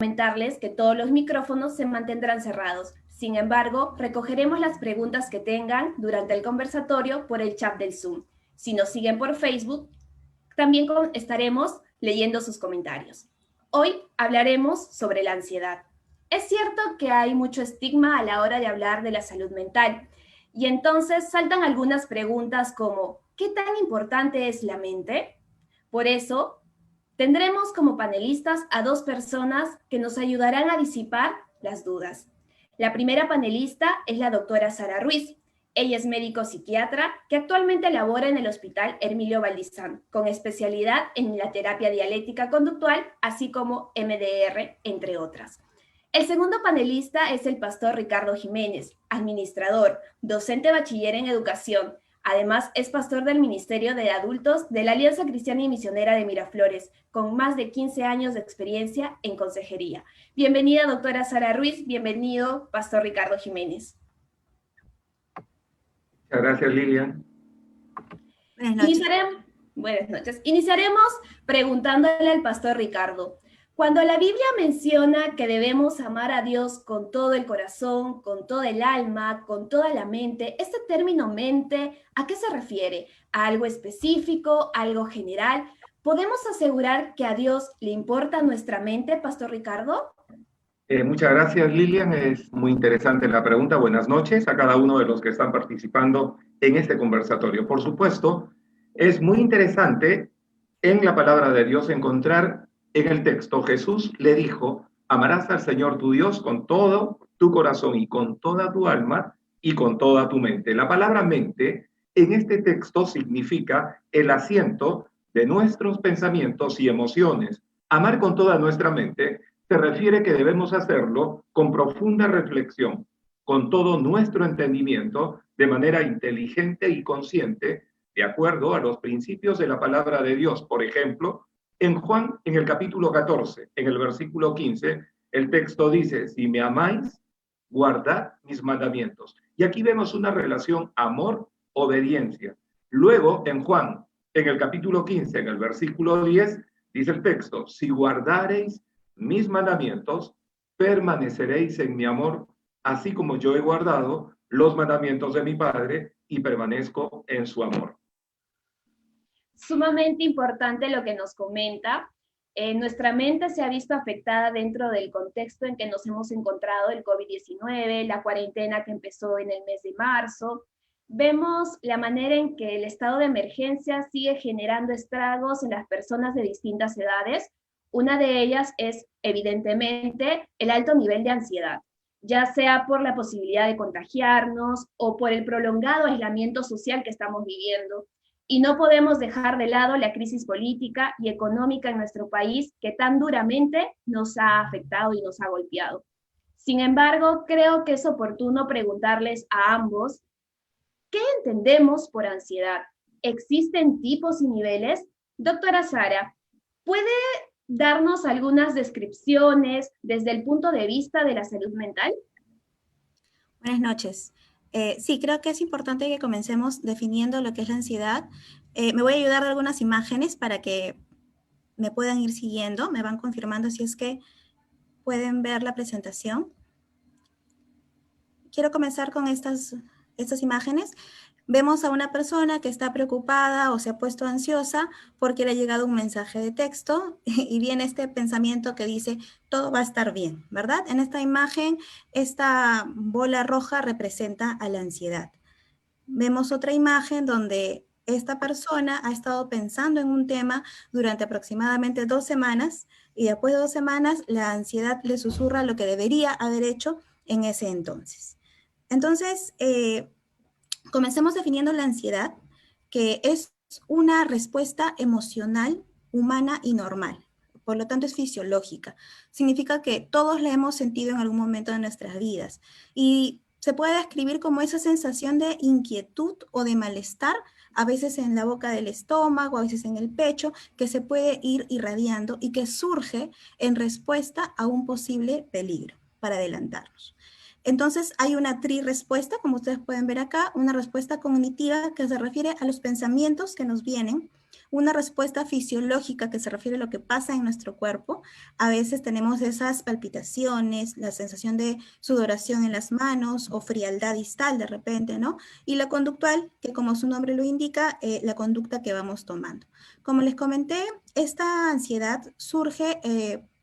Comentarles que todos los micrófonos se mantendrán cerrados. Sin embargo, recogeremos las preguntas que tengan durante el conversatorio por el chat del Zoom. Si nos siguen por Facebook, también estaremos leyendo sus comentarios. Hoy hablaremos sobre la ansiedad. Es cierto que hay mucho estigma a la hora de hablar de la salud mental, y entonces saltan algunas preguntas como ¿qué tan importante es la mente? Por eso, tendremos como panelistas a dos personas que nos ayudarán a disipar las dudas. La primera panelista es la doctora Sara Ruiz. Ella es médico psiquiatra que actualmente labora en el Hospital Hermilio Valdizán, con especialidad en la terapia dialéctica conductual, así como MDR, entre otras. El segundo panelista es el pastor Ricardo Jiménez, administrador, docente bachiller en educación. Además, es pastor del Ministerio de Adultos de la Alianza Cristiana y Misionera de Miraflores, con más de 15 años de experiencia en consejería. Bienvenida, doctora Sara Ruiz. Bienvenido, pastor Ricardo Jiménez. Muchas gracias, Lilian. Buenas noches. Buenas noches. Iniciaremos preguntándole al pastor Ricardo. Cuando la Biblia menciona que debemos amar a Dios con todo el corazón, con toda el alma, con toda la mente, este término mente, ¿a qué se refiere? ¿A algo específico, algo general? ¿Podemos asegurar que a Dios le importa nuestra mente, pastor Ricardo? Muchas gracias, Lilian. Es muy interesante la pregunta. Buenas noches a cada uno de los que están participando en este conversatorio. Por supuesto, es muy interesante en la palabra de Dios encontrar en el texto, Jesús le dijo, amarás al Señor tu Dios con todo tu corazón y con toda tu alma y con toda tu mente. La palabra mente en este texto significa el asiento de nuestros pensamientos y emociones. Amar con toda nuestra mente se refiere que debemos hacerlo con profunda reflexión, con todo nuestro entendimiento, de manera inteligente y consciente, de acuerdo a los principios de la palabra de Dios. Por ejemplo, en Juan, en el capítulo 14, en el versículo 15, el texto dice, si me amáis, guardad mis mandamientos. Y aquí vemos una relación amor-obediencia. Luego, en Juan, en el capítulo 15, en el versículo 10, dice el texto, si guardareis mis mandamientos, permaneceréis en mi amor, así como yo he guardado los mandamientos de mi Padre y permanezco en su amor. Sumamente importante lo que nos comenta. Nuestra mente se ha visto afectada dentro del contexto en que nos hemos encontrado el COVID-19, la cuarentena que empezó en el mes de marzo. Vemos la manera en que el estado de emergencia sigue generando estragos en las personas de distintas edades. Una de ellas es, evidentemente, el alto nivel de ansiedad, ya sea por la posibilidad de contagiarnos o por el prolongado aislamiento social que estamos viviendo. Y no podemos dejar de lado la crisis política y económica en nuestro país que tan duramente nos ha afectado y nos ha golpeado. Sin embargo, creo que es oportuno preguntarles a ambos, ¿qué entendemos por ansiedad? ¿Existen tipos y niveles? Doctora Sara, ¿puede darnos algunas descripciones desde el punto de vista de la salud mental? Buenas noches. Sí, creo que es importante que comencemos definiendo lo que es la ansiedad. Me voy a ayudar de algunas imágenes para que me puedan ir siguiendo. Me van confirmando si es que pueden ver la presentación. Quiero comenzar con estas imágenes. Vemos a una persona que está preocupada o se ha puesto ansiosa porque le ha llegado un mensaje de texto y viene este pensamiento que dice, todo va a estar bien, ¿verdad? En esta imagen, esta bola roja representa a la ansiedad. Vemos otra imagen donde esta persona ha estado pensando en un tema durante aproximadamente 2 semanas y después de 2 semanas la ansiedad le susurra lo que debería haber hecho en ese entonces. Entonces, comencemos definiendo la ansiedad, que es una respuesta emocional, humana y normal. Por lo tanto, es fisiológica. Significa que todos la hemos sentido en algún momento de nuestras vidas. Y se puede describir como esa sensación de inquietud o de malestar, a veces en la boca del estómago, a veces en el pecho, que se puede ir irradiando y que surge en respuesta a un posible peligro, para adelantarnos. Entonces hay una tri-respuesta, como ustedes pueden ver acá, una respuesta cognitiva que se refiere a los pensamientos que nos vienen, una respuesta fisiológica que se refiere a lo que pasa en nuestro cuerpo. A veces tenemos esas palpitaciones, la sensación de sudoración en las manos o frialdad distal de repente, ¿no? Y la conductual, que como su nombre lo indica, la conducta que vamos tomando. Como les comenté, esta ansiedad surge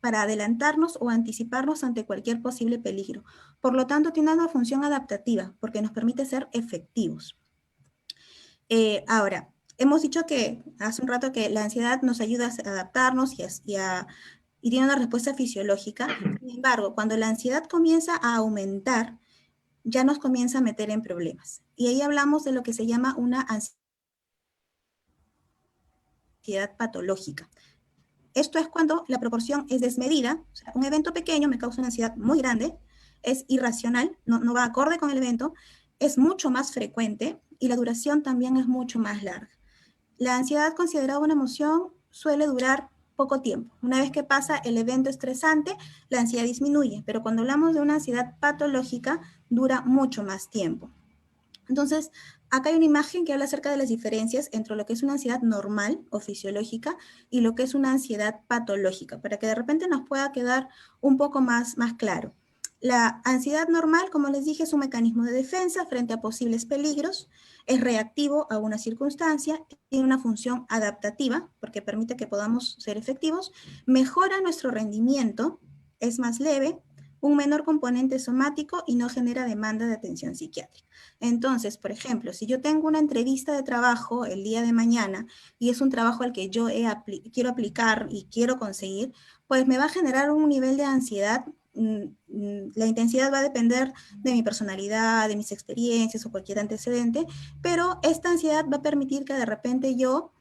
para adelantarnos o anticiparnos ante cualquier posible peligro. Por lo tanto, tiene una función adaptativa porque nos permite ser efectivos. Ahora, hemos dicho que hace un rato que la ansiedad nos ayuda a adaptarnos y tiene una respuesta fisiológica. Sin embargo, cuando la ansiedad comienza a aumentar, ya nos comienza a meter en problemas. Y ahí hablamos de lo que se llama una ansiedad patológica. Esto es cuando la proporción es desmedida, o sea, un evento pequeño me causa una ansiedad muy grande, es irracional, no va acorde con el evento, es mucho más frecuente y la duración también es mucho más larga. La ansiedad considerada una emoción suele durar poco tiempo. Una vez que pasa el evento estresante, la ansiedad disminuye, pero cuando hablamos de una ansiedad patológica, dura mucho más tiempo. Entonces, acá hay una imagen que habla acerca de las diferencias entre lo que es una ansiedad normal o fisiológica y lo que es una ansiedad patológica, para que de repente nos pueda quedar un poco más claro. La ansiedad normal, como les dije, es un mecanismo de defensa frente a posibles peligros, es reactivo a una circunstancia, tiene una función adaptativa, porque permite que podamos ser efectivos, mejora nuestro rendimiento, es más leve, un menor componente somático y no genera demanda de atención psiquiátrica. Entonces, por ejemplo, si yo tengo una entrevista de trabajo el día de mañana y es un trabajo al que yo quiero aplicar y quiero conseguir, pues me va a generar un nivel de ansiedad. La intensidad va a depender de mi personalidad, de mis experiencias o cualquier antecedente, pero esta ansiedad va a permitir que de repente yo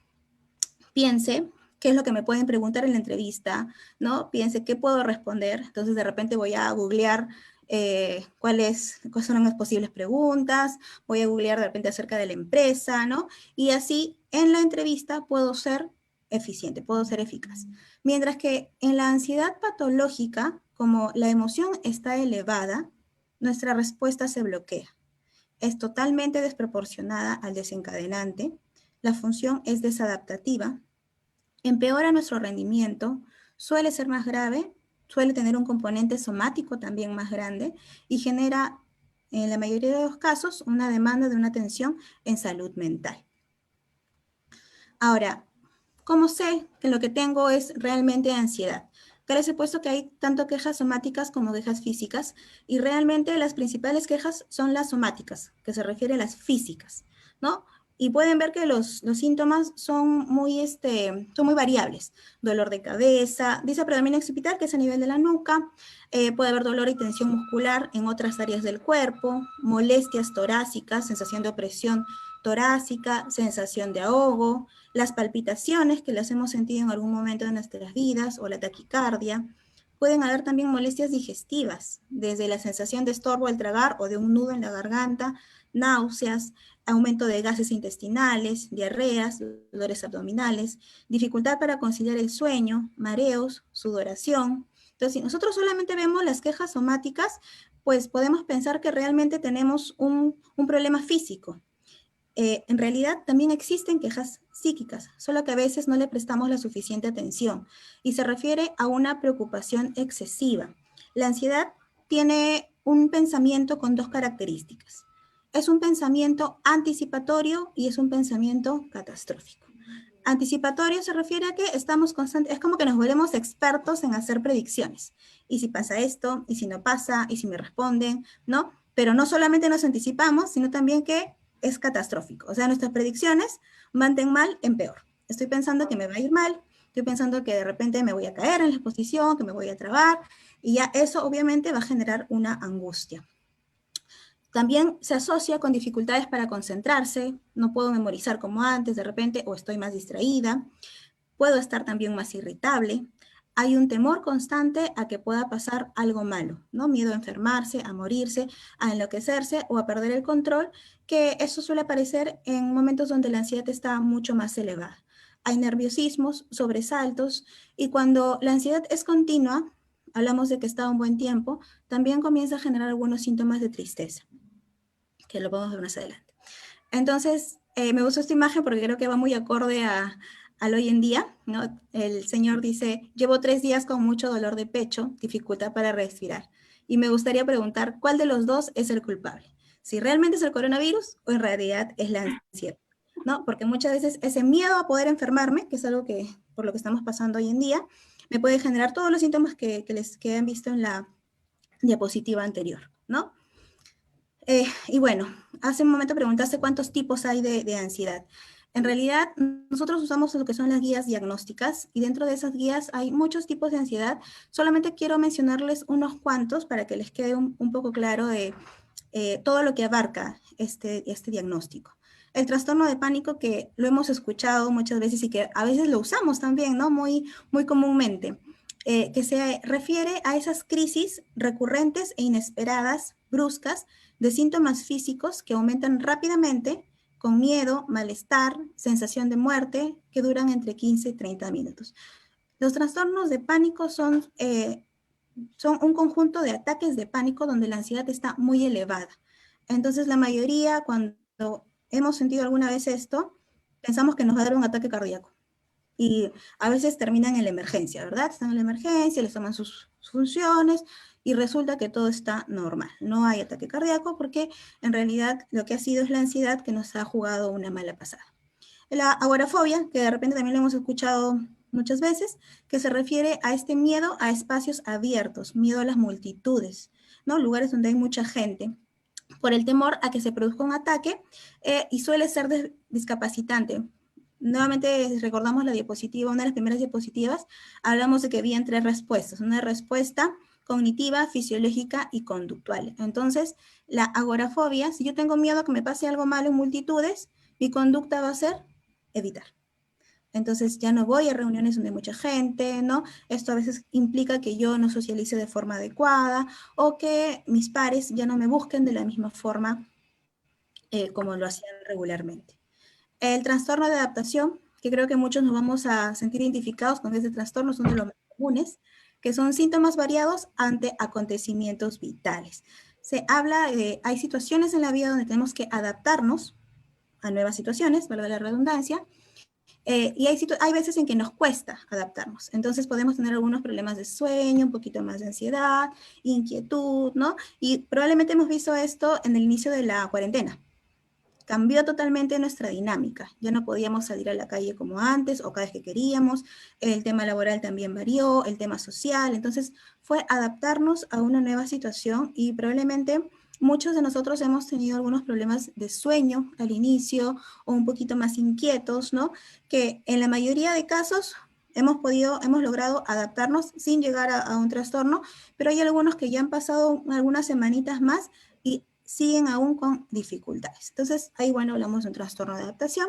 piense qué es lo que me pueden preguntar en la entrevista, ¿no? Piense qué puedo responder. Entonces, de repente voy a googlear cuáles son las posibles preguntas, voy a googlear de repente acerca de la empresa, ¿no? Y así en la entrevista puedo ser eficiente, puedo ser eficaz. Mientras que en la ansiedad patológica, como la emoción está elevada, nuestra respuesta se bloquea. Es totalmente desproporcionada al desencadenante, la función es desadaptativa, empeora nuestro rendimiento, suele ser más grave, suele tener un componente somático también más grande y genera, en la mayoría de los casos, una demanda de una atención en salud mental. Ahora, ¿cómo sé que lo que tengo es realmente ansiedad? Acá les he puesto que hay tanto quejas somáticas como quejas físicas y realmente las principales quejas son las somáticas, que se refiere a las físicas, ¿no? Y pueden ver que los síntomas son muy variables. Dolor de cabeza, dispredominio occipital, que es a nivel de la nuca, puede haber dolor y tensión muscular en otras áreas del cuerpo, molestias torácicas, sensación de opresión torácica, sensación de ahogo, las palpitaciones que las hemos sentido en algún momento de nuestras vidas o la taquicardia. Pueden haber también molestias digestivas, desde la sensación de estorbo al tragar o de un nudo en la garganta, náuseas, aumento de gases intestinales, diarreas, dolores abdominales, dificultad para conciliar el sueño, mareos, sudoración. Entonces, si nosotros solamente vemos las quejas somáticas, pues podemos pensar que realmente tenemos un problema físico. En realidad también existen quejas psíquicas, solo que a veces no le prestamos la suficiente atención y se refiere a una preocupación excesiva. La ansiedad tiene un pensamiento con dos características. Es un pensamiento anticipatorio y es un pensamiento catastrófico. Anticipatorio se refiere a que estamos constantes, es como que nos volvemos expertos en hacer predicciones. Y si pasa esto, y si no pasa, y si me responden, ¿no? Pero no solamente nos anticipamos, sino también que es catastrófico. O sea, nuestras predicciones van de mal en peor. Estoy pensando que me va a ir mal, estoy pensando que de repente me voy a caer en la exposición, que me voy a trabar, y ya eso obviamente va a generar una angustia. También se asocia con dificultades para concentrarse, no puedo memorizar como antes de repente, o estoy más distraída, puedo estar también más irritable, hay un temor constante a que pueda pasar algo malo, ¿no? Miedo a enfermarse, a morirse, a enloquecerse o a perder el control, que eso suele aparecer en momentos donde la ansiedad está mucho más elevada. Hay nerviosismos, sobresaltos, y cuando la ansiedad es continua, hablamos de que está un buen tiempo, también comienza a generar algunos síntomas de tristeza, que lo podemos ver más adelante. Entonces, me gustó esta imagen porque creo que va muy acorde al hoy en día, ¿no? El señor dice, llevo 3 días con mucho dolor de pecho, dificultad para respirar. Y me gustaría preguntar, ¿cuál de los dos es el culpable? Si realmente es el coronavirus o en realidad es la ansiedad, ¿no? Porque muchas veces ese miedo a poder enfermarme, que es algo que, por lo que estamos pasando hoy en día, me puede generar todos los síntomas que han visto en la diapositiva anterior, ¿no? Y bueno, hace un momento preguntaste cuántos tipos hay de ansiedad. En realidad, nosotros usamos lo que son las guías diagnósticas y dentro de esas guías hay muchos tipos de ansiedad. Solamente quiero mencionarles unos cuantos para que les quede un poco claro de todo lo que abarca este diagnóstico. El trastorno de pánico, que lo hemos escuchado muchas veces y que a veces lo usamos también, ¿no? Muy comúnmente, que se refiere a esas crisis recurrentes e inesperadas, bruscas, de síntomas físicos que aumentan rápidamente con miedo, malestar, sensación de muerte, que duran entre 15 y 30 minutos. Los trastornos de pánico son un conjunto de ataques de pánico donde la ansiedad está muy elevada. Entonces, la mayoría, cuando hemos sentido alguna vez esto, pensamos que nos va a dar un ataque cardíaco. Y a veces terminan en la emergencia, ¿verdad? Están en la emergencia, les toman sus funciones y resulta que todo está normal. No hay ataque cardíaco porque en realidad lo que ha sido es la ansiedad que nos ha jugado una mala pasada. La agorafobia, que de repente también lo hemos escuchado muchas veces, que se refiere a este miedo a espacios abiertos, miedo a las multitudes, ¿no? Lugares donde hay mucha gente, por el temor a que se produzca un ataque y suele ser discapacitante. Nuevamente recordamos la diapositiva, una de las primeras diapositivas, hablamos de que había 3 respuestas, una respuesta cognitiva, fisiológica y conductual. Entonces, la agorafobia, si yo tengo miedo a que me pase algo malo en multitudes, mi conducta va a ser evitar. Entonces ya no voy a reuniones donde hay mucha gente, ¿no? Esto a veces implica que yo no socialice de forma adecuada o que mis pares ya no me busquen de la misma forma como lo hacían regularmente. El trastorno de adaptación, que creo que muchos nos vamos a sentir identificados con este trastorno, son de los más comunes, que son síntomas variados ante acontecimientos vitales. Se habla de, hay situaciones en la vida donde tenemos que adaptarnos a nuevas situaciones, valga la redundancia, y hay veces en que nos cuesta adaptarnos. Entonces podemos tener algunos problemas de sueño, un poquito más de ansiedad, inquietud, ¿no? Y probablemente hemos visto esto en el inicio de la cuarentena. Cambió totalmente nuestra dinámica. Ya no podíamos salir a la calle como antes o cada vez que queríamos. El tema laboral también varió, el tema social. Entonces fue adaptarnos a una nueva situación y probablemente muchos de nosotros hemos tenido algunos problemas de sueño al inicio o un poquito más inquietos, ¿no? Que en la mayoría de casos hemos logrado adaptarnos sin llegar a un trastorno, pero hay algunos que ya han pasado algunas semanitas más y siguen aún con dificultades. Entonces, ahí, bueno, hablamos de un trastorno de adaptación.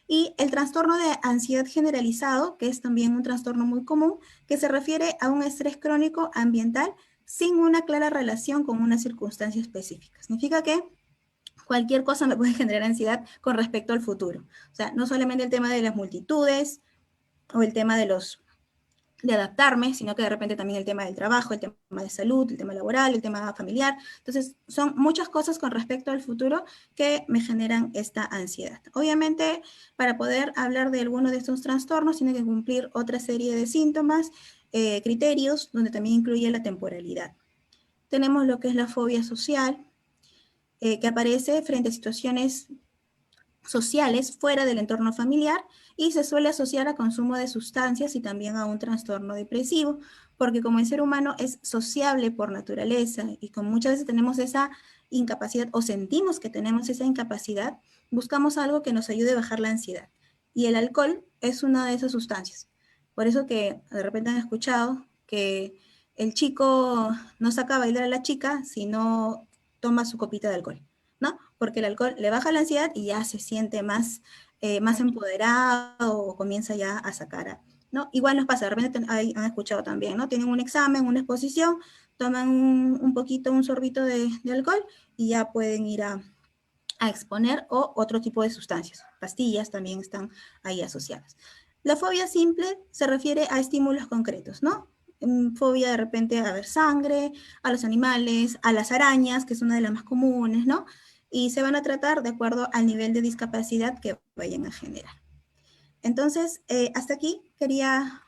Y el trastorno de ansiedad generalizado, que es también un trastorno muy común, que se refiere a un estrés crónico ambiental sin una clara relación con una circunstancia específica. Significa que cualquier cosa me puede generar ansiedad con respecto al futuro. O sea, no solamente el tema de las multitudes o el tema de adaptarme, sino que de repente también el tema del trabajo, el tema de salud, el tema laboral, el tema familiar. Entonces, son muchas cosas con respecto al futuro que me generan esta ansiedad. Obviamente, para poder hablar de alguno de estos trastornos, tiene que cumplir otra serie de síntomas, criterios, donde también incluye la temporalidad. Tenemos lo que es la fobia social, que aparece frente a situaciones sociales fuera del entorno familiar y se suele asociar a consumo de sustancias y también a un trastorno depresivo, porque como el ser humano es sociable por naturaleza y como muchas veces tenemos esa incapacidad o sentimos que tenemos esa incapacidad, buscamos algo que nos ayude a bajar la ansiedad. Y el alcohol es una de esas sustancias. Por eso que de repente han escuchado que el chico no saca a bailar a la chica si no toma su copita de alcohol, ¿no? Porque el alcohol le baja la ansiedad y ya se siente más empoderado o comienza ya a sacar, ¿no? Igual nos pasa, de repente han escuchado también, ¿no? Tienen un examen, una exposición, toman un poquito, un sorbito de alcohol y ya pueden ir a exponer o otro tipo de sustancias. Pastillas también están ahí asociadas. La fobia simple se refiere a estímulos concretos, ¿no? fobia de repente a ver sangre, a los animales, a las arañas, que es una de las más comunes, ¿no? Y se van a tratar de acuerdo al nivel de discapacidad que vayan a generar. Entonces, hasta aquí quería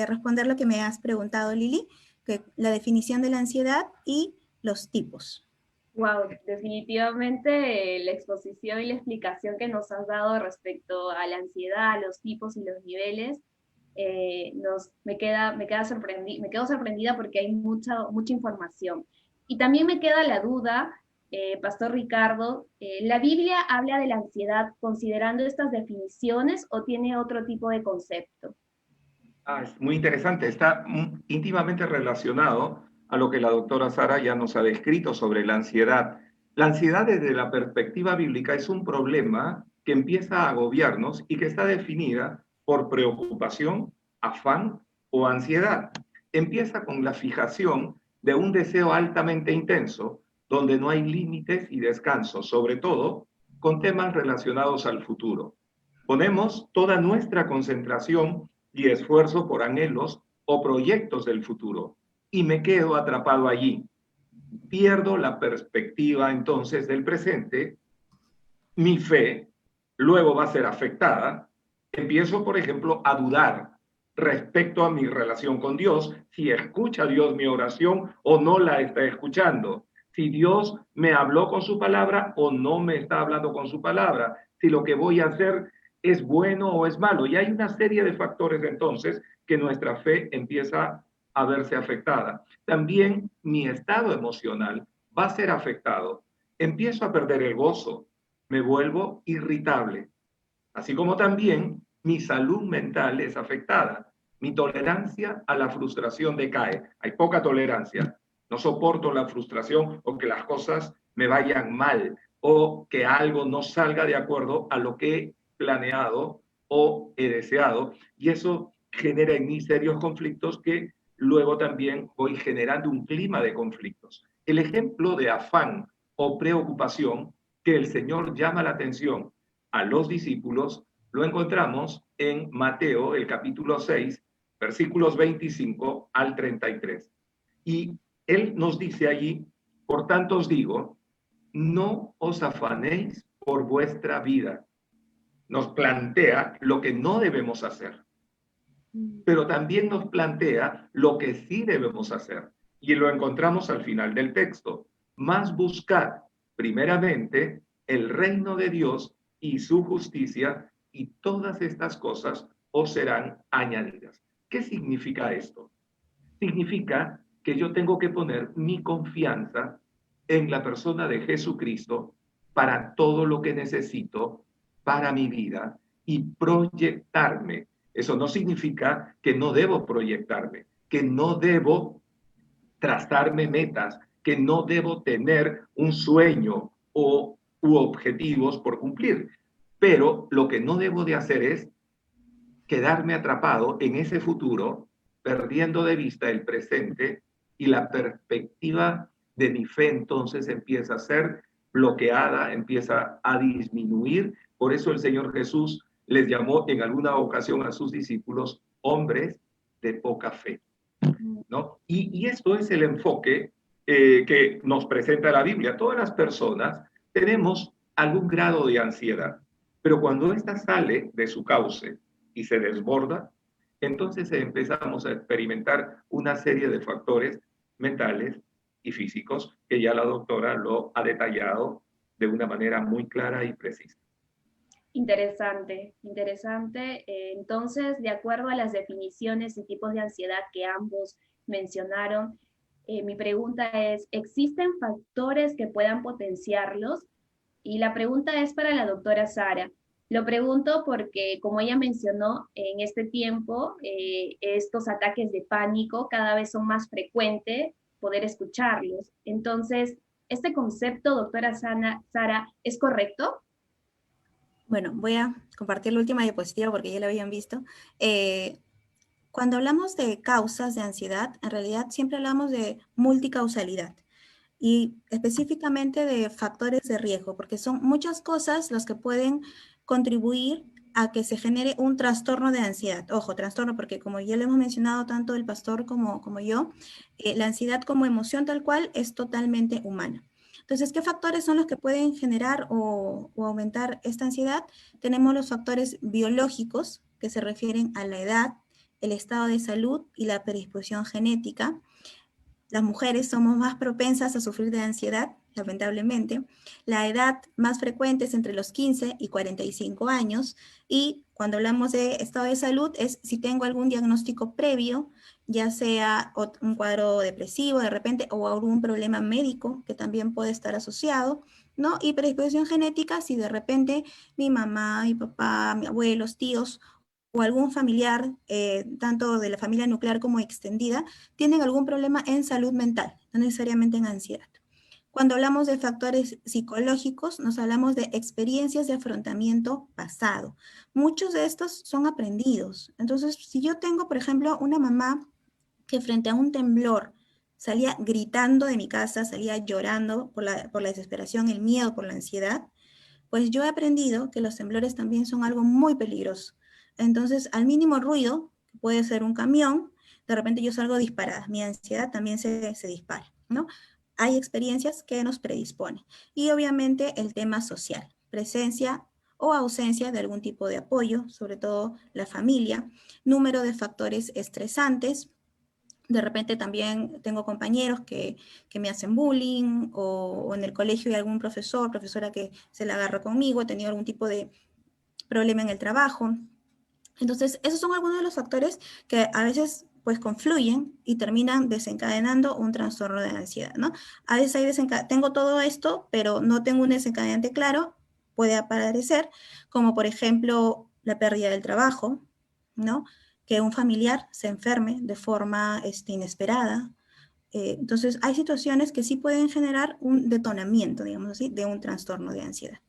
responder lo que me has preguntado, Lili, que la definición de la ansiedad y los tipos. Wow, definitivamente la exposición y la explicación que nos has dado respecto a la ansiedad, los tipos y los niveles, me quedo sorprendida porque hay mucha información. Y también me queda la duda, Pastor Ricardo, ¿la Biblia habla de la ansiedad considerando estas definiciones o tiene otro tipo de concepto? Es muy interesante, está íntimamente relacionado a lo que la doctora Sara ya nos ha descrito sobre la ansiedad. La ansiedad desde la perspectiva bíblica es un problema que empieza a agobiarnos y que está definida por preocupación, afán o ansiedad. Empieza con la fijación de un deseo altamente intenso, donde no hay límites y descanso, sobre todo con temas relacionados al futuro. Ponemos toda nuestra concentración y esfuerzo por anhelos o proyectos del futuro y me quedo atrapado allí. Pierdo la perspectiva entonces del presente, mi fe luego va a ser afectada. Empiezo, por ejemplo, a dudar respecto a mi relación con Dios, si escucha Dios mi oración o no la está escuchando, si Dios me habló con su palabra o no me está hablando con su palabra, si lo que voy a hacer es bueno o es malo. Y hay una serie de factores entonces que nuestra fe empieza a verse afectada. También mi estado emocional va a ser afectado. Empiezo a perder el gozo, me vuelvo irritable, así como también mi salud mental es afectada. Mi tolerancia a la frustración decae. Hay poca tolerancia. No soporto la frustración o que las cosas me vayan mal o que algo no salga de acuerdo a lo que he planeado o he deseado. Y eso genera en mí serios conflictos que luego también voy generando un clima de conflictos. El ejemplo de afán o preocupación que el Señor llama la atención a los discípulos lo encontramos en Mateo, el capítulo 6, versículos 25 al 33. Y él nos dice allí, por tanto os digo, no os afanéis por vuestra vida. Nos plantea lo que no debemos hacer, pero también nos plantea lo que sí debemos hacer. Y lo encontramos al final del texto. Más buscad primeramente el reino de Dios y su justicia, y todas estas cosas os serán añadidas. ¿Qué significa esto? Significa que yo tengo que poner mi confianza en la persona de Jesucristo para todo lo que necesito para mi vida y proyectarme. Eso no significa que no debo proyectarme, que no debo trazarme metas, que no debo tener un sueño u objetivos por cumplir. Pero lo que no debo de hacer es quedarme atrapado en ese futuro, perdiendo de vista el presente, y la perspectiva de mi fe entonces empieza a ser bloqueada, empieza a disminuir. Por eso el Señor Jesús les llamó en alguna ocasión a sus discípulos hombres de poca fe, ¿no? Y esto es el enfoque que nos presenta la Biblia. Todas las personas tenemos algún grado de ansiedad, pero cuando ésta sale de su cauce y se desborda, entonces empezamos a experimentar una serie de factores mentales y físicos que ya la doctora lo ha detallado de una manera muy clara y precisa. Interesante, interesante. Entonces, de acuerdo a las definiciones y tipos de ansiedad que ambos mencionaron, mi pregunta es, ¿existen factores que puedan potenciarlos? Y la pregunta es para la doctora Sara. Lo pregunto porque, como ella mencionó, en este tiempo estos ataques de pánico cada vez son más frecuentes, poder escucharlos. Entonces, ¿este concepto, doctora Sara, es correcto? Bueno, voy a compartir la última diapositiva porque ya la habían visto. Cuando hablamos de causas de ansiedad, en realidad siempre hablamos de multicausalidad y específicamente de factores de riesgo, porque son muchas cosas las que pueden contribuir a que se genere un trastorno de ansiedad. Ojo, trastorno, porque como ya lo hemos mencionado tanto el pastor como yo, la ansiedad como emoción tal cual es totalmente humana. Entonces, ¿qué factores son los que pueden generar o aumentar esta ansiedad? Tenemos los factores biológicos, que se refieren a la edad, el estado de salud y la predisposición genética. Las mujeres somos más propensas a sufrir de ansiedad, lamentablemente. La edad más frecuente es entre los 15 y 45 años. Y cuando hablamos de estado de salud es si tengo algún diagnóstico previo, ya sea un cuadro depresivo de repente o algún problema médico que también puede estar asociado, ¿no? Y predisposición genética, si de repente mi mamá, mi papá, mi abuelos, tíos o algún familiar, tanto de la familia nuclear como extendida, tienen algún problema en salud mental, no necesariamente en ansiedad. Cuando hablamos de factores psicológicos, nos hablamos de experiencias de afrontamiento pasado. Muchos de estos son aprendidos. Entonces, si yo tengo, por ejemplo, una mamá que frente a un temblor salía gritando de mi casa, salía llorando por la desesperación, el miedo, por la ansiedad, pues yo he aprendido que los temblores también son algo muy peligroso. Entonces, al mínimo ruido, que puede ser un camión, de repente yo salgo disparada, mi ansiedad también se dispara, ¿no? Hay experiencias que nos predisponen. Y obviamente el tema social, presencia o ausencia de algún tipo de apoyo, sobre todo la familia, número de factores estresantes. De repente también tengo compañeros que me hacen bullying o en el colegio hay algún profesor, profesora que se la agarra conmigo, he tenido algún tipo de problema en el trabajo. Entonces, esos son algunos de los factores que a veces pues confluyen y terminan desencadenando un trastorno de ansiedad, ¿no? A veces tengo todo esto, pero no tengo un desencadenante claro, puede aparecer, como por ejemplo la pérdida del trabajo, ¿no? Que un familiar se enferme de forma inesperada. Entonces, hay situaciones que sí pueden generar un detonamiento, digamos así, de un trastorno de ansiedad.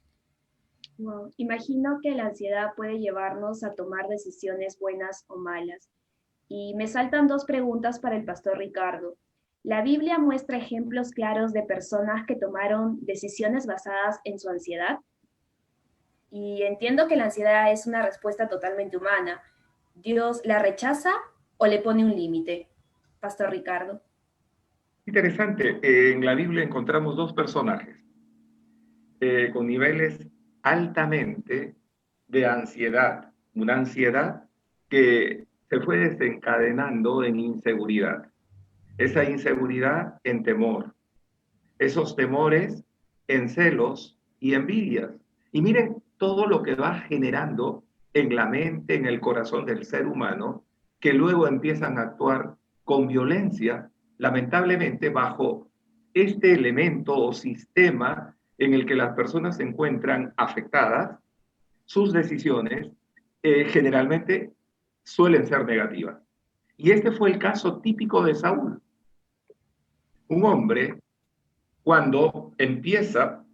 Wow. Imagino que la ansiedad puede llevarnos a tomar decisiones buenas o malas. Y me saltan dos preguntas para el pastor Ricardo. La Biblia muestra ejemplos claros de personas que tomaron decisiones basadas en su ansiedad. Y entiendo que la ansiedad es una respuesta totalmente humana. ¿Dios la rechaza o le pone un límite? Pastor Ricardo. Interesante, en la Biblia encontramos dos personajes con niveles altamente de ansiedad, una ansiedad que se fue desencadenando en inseguridad, esa inseguridad en temor, esos temores en celos y envidias. Y miren todo lo que va generando en la mente, en el corazón del ser humano, que luego empiezan a actuar con violencia, lamentablemente bajo este elemento o sistema en el que las personas se encuentran afectadas. Sus decisiones generalmente suelen ser negativas. Y este fue el caso típico de Saúl, un hombre cuando empieza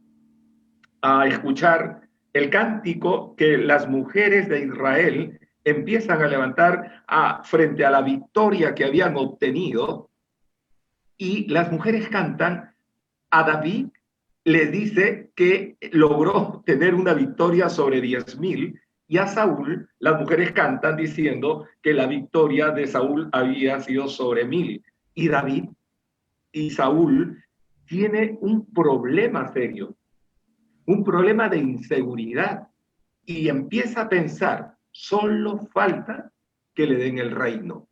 a escuchar el cántico que las mujeres de Israel empiezan a levantar frente a la victoria que habían obtenido, y las mujeres cantan, a David le dice que logró tener una victoria sobre 10,000, y a Saúl las mujeres cantan diciendo que la victoria de Saúl había sido sobre 1,000. Y David y Saúl tiene un problema serio, un problema de inseguridad, y empieza a pensar, solo falta que le den el reino.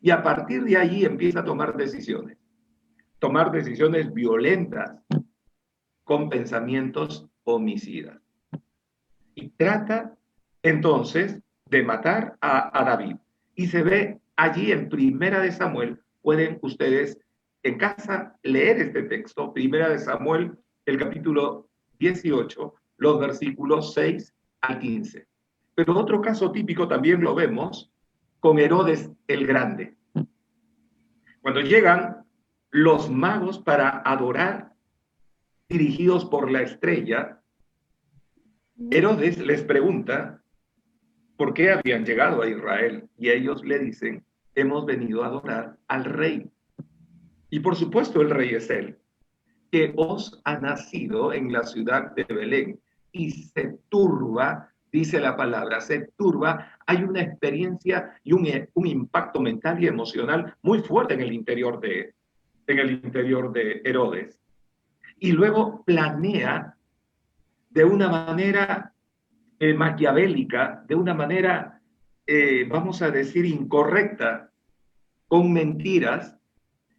Y a partir de allí empieza a tomar decisiones violentas, con pensamientos homicidas. Y trata entonces de matar a David. Y se ve allí en Primera de Samuel, pueden ustedes en casa leer este texto, Primera de Samuel, el capítulo 18, los versículos 6 al 15. Pero otro caso típico también lo vemos con Herodes el Grande. Cuando llegan los magos para adorar, dirigidos por la estrella, Herodes les pregunta por qué habían llegado a Israel, y ellos le dicen, hemos venido a adorar al rey. Y por supuesto el rey es él, que os ha nacido en la ciudad de Belén, y se turba dice la palabra, se turba, hay una experiencia y un impacto mental y emocional muy fuerte en el interior de Herodes. Y luego planea de una manera maquiavélica, de una manera, vamos a decir, incorrecta, con mentiras,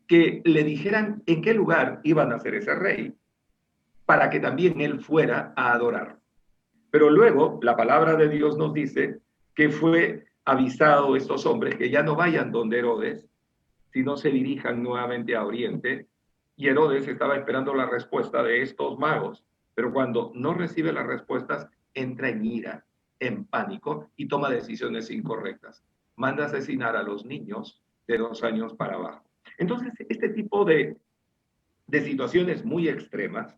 que le dijeran en qué lugar iban a ser ese rey, para que también él fuera a adorar. Pero luego la palabra de Dios nos dice que fue avisado estos hombres que ya no vayan donde Herodes, sino se dirijan nuevamente a Oriente. Y Herodes estaba esperando la respuesta de estos magos, pero cuando no recibe las respuestas, entra en ira, en pánico y toma decisiones incorrectas. Manda a asesinar a los niños de 2 años para abajo. Entonces, este tipo de situaciones muy extremas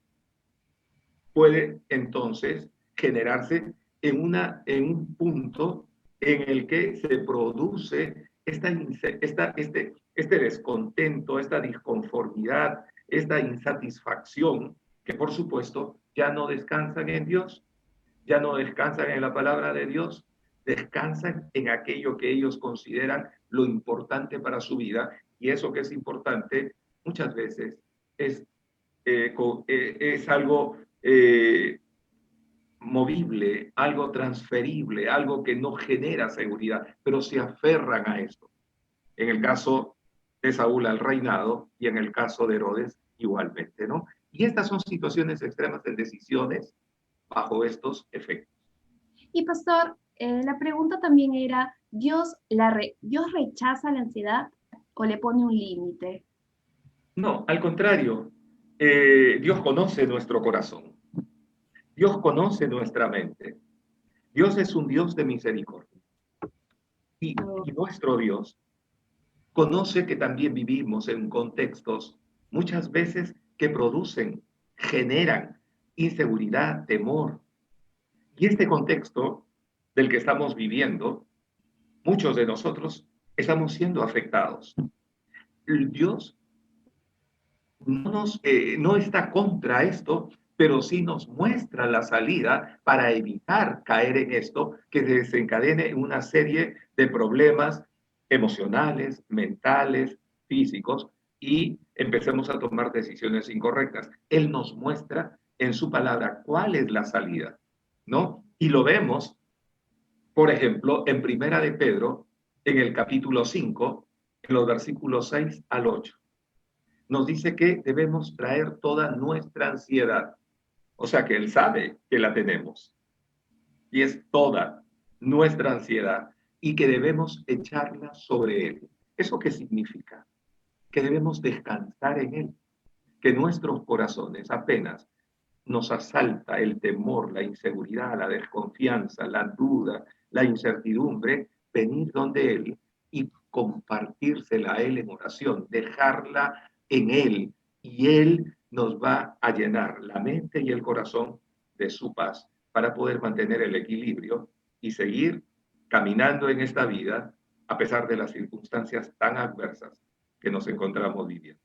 puede entonces generarse en un punto en el que se produce este descontento, esta disconformidad, esta insatisfacción, que por supuesto ya no descansan en Dios, ya no descansan en la palabra de Dios, descansan en aquello que ellos consideran lo importante para su vida, y eso que es importante muchas veces es algo movible, algo transferible, algo que no genera seguridad, pero se aferran a esto. En el caso de Saúl al reinado y en el caso de Herodes igualmente, ¿no? Y estas son situaciones extremas de decisiones bajo estos efectos. Y pastor, la pregunta también era, ¿Dios rechaza la ansiedad o le pone un límite? No, al contrario, Dios conoce nuestro corazón, Dios conoce nuestra mente, Dios es un Dios de misericordia y nuestro Dios conoce que también vivimos en contextos muchas veces que generan inseguridad, temor. Y este contexto del que estamos viviendo, muchos de nosotros estamos siendo afectados. Dios no está contra esto, pero sí nos muestra la salida para evitar caer en esto que desencadene una serie de problemas emocionales, mentales, físicos, y empecemos a tomar decisiones incorrectas. Él nos muestra en su palabra cuál es la salida, ¿no? Y lo vemos, por ejemplo, en Primera de Pedro, en el capítulo 5, en los versículos 6 al 8. Nos dice que debemos traer toda nuestra ansiedad. O sea que Él sabe que la tenemos. Y es toda nuestra ansiedad. Y que debemos echarla sobre Él. ¿Eso qué significa? Que debemos descansar en Él. Que nuestros corazones apenas nos asalta el temor, la inseguridad, la desconfianza, la duda, la incertidumbre, venir donde Él y compartírsela a Él en oración, dejarla en Él, y Él nos va a llenar la mente y el corazón de su paz para poder mantener el equilibrio y seguir caminando en esta vida a pesar de las circunstancias tan adversas que nos encontramos viviendo.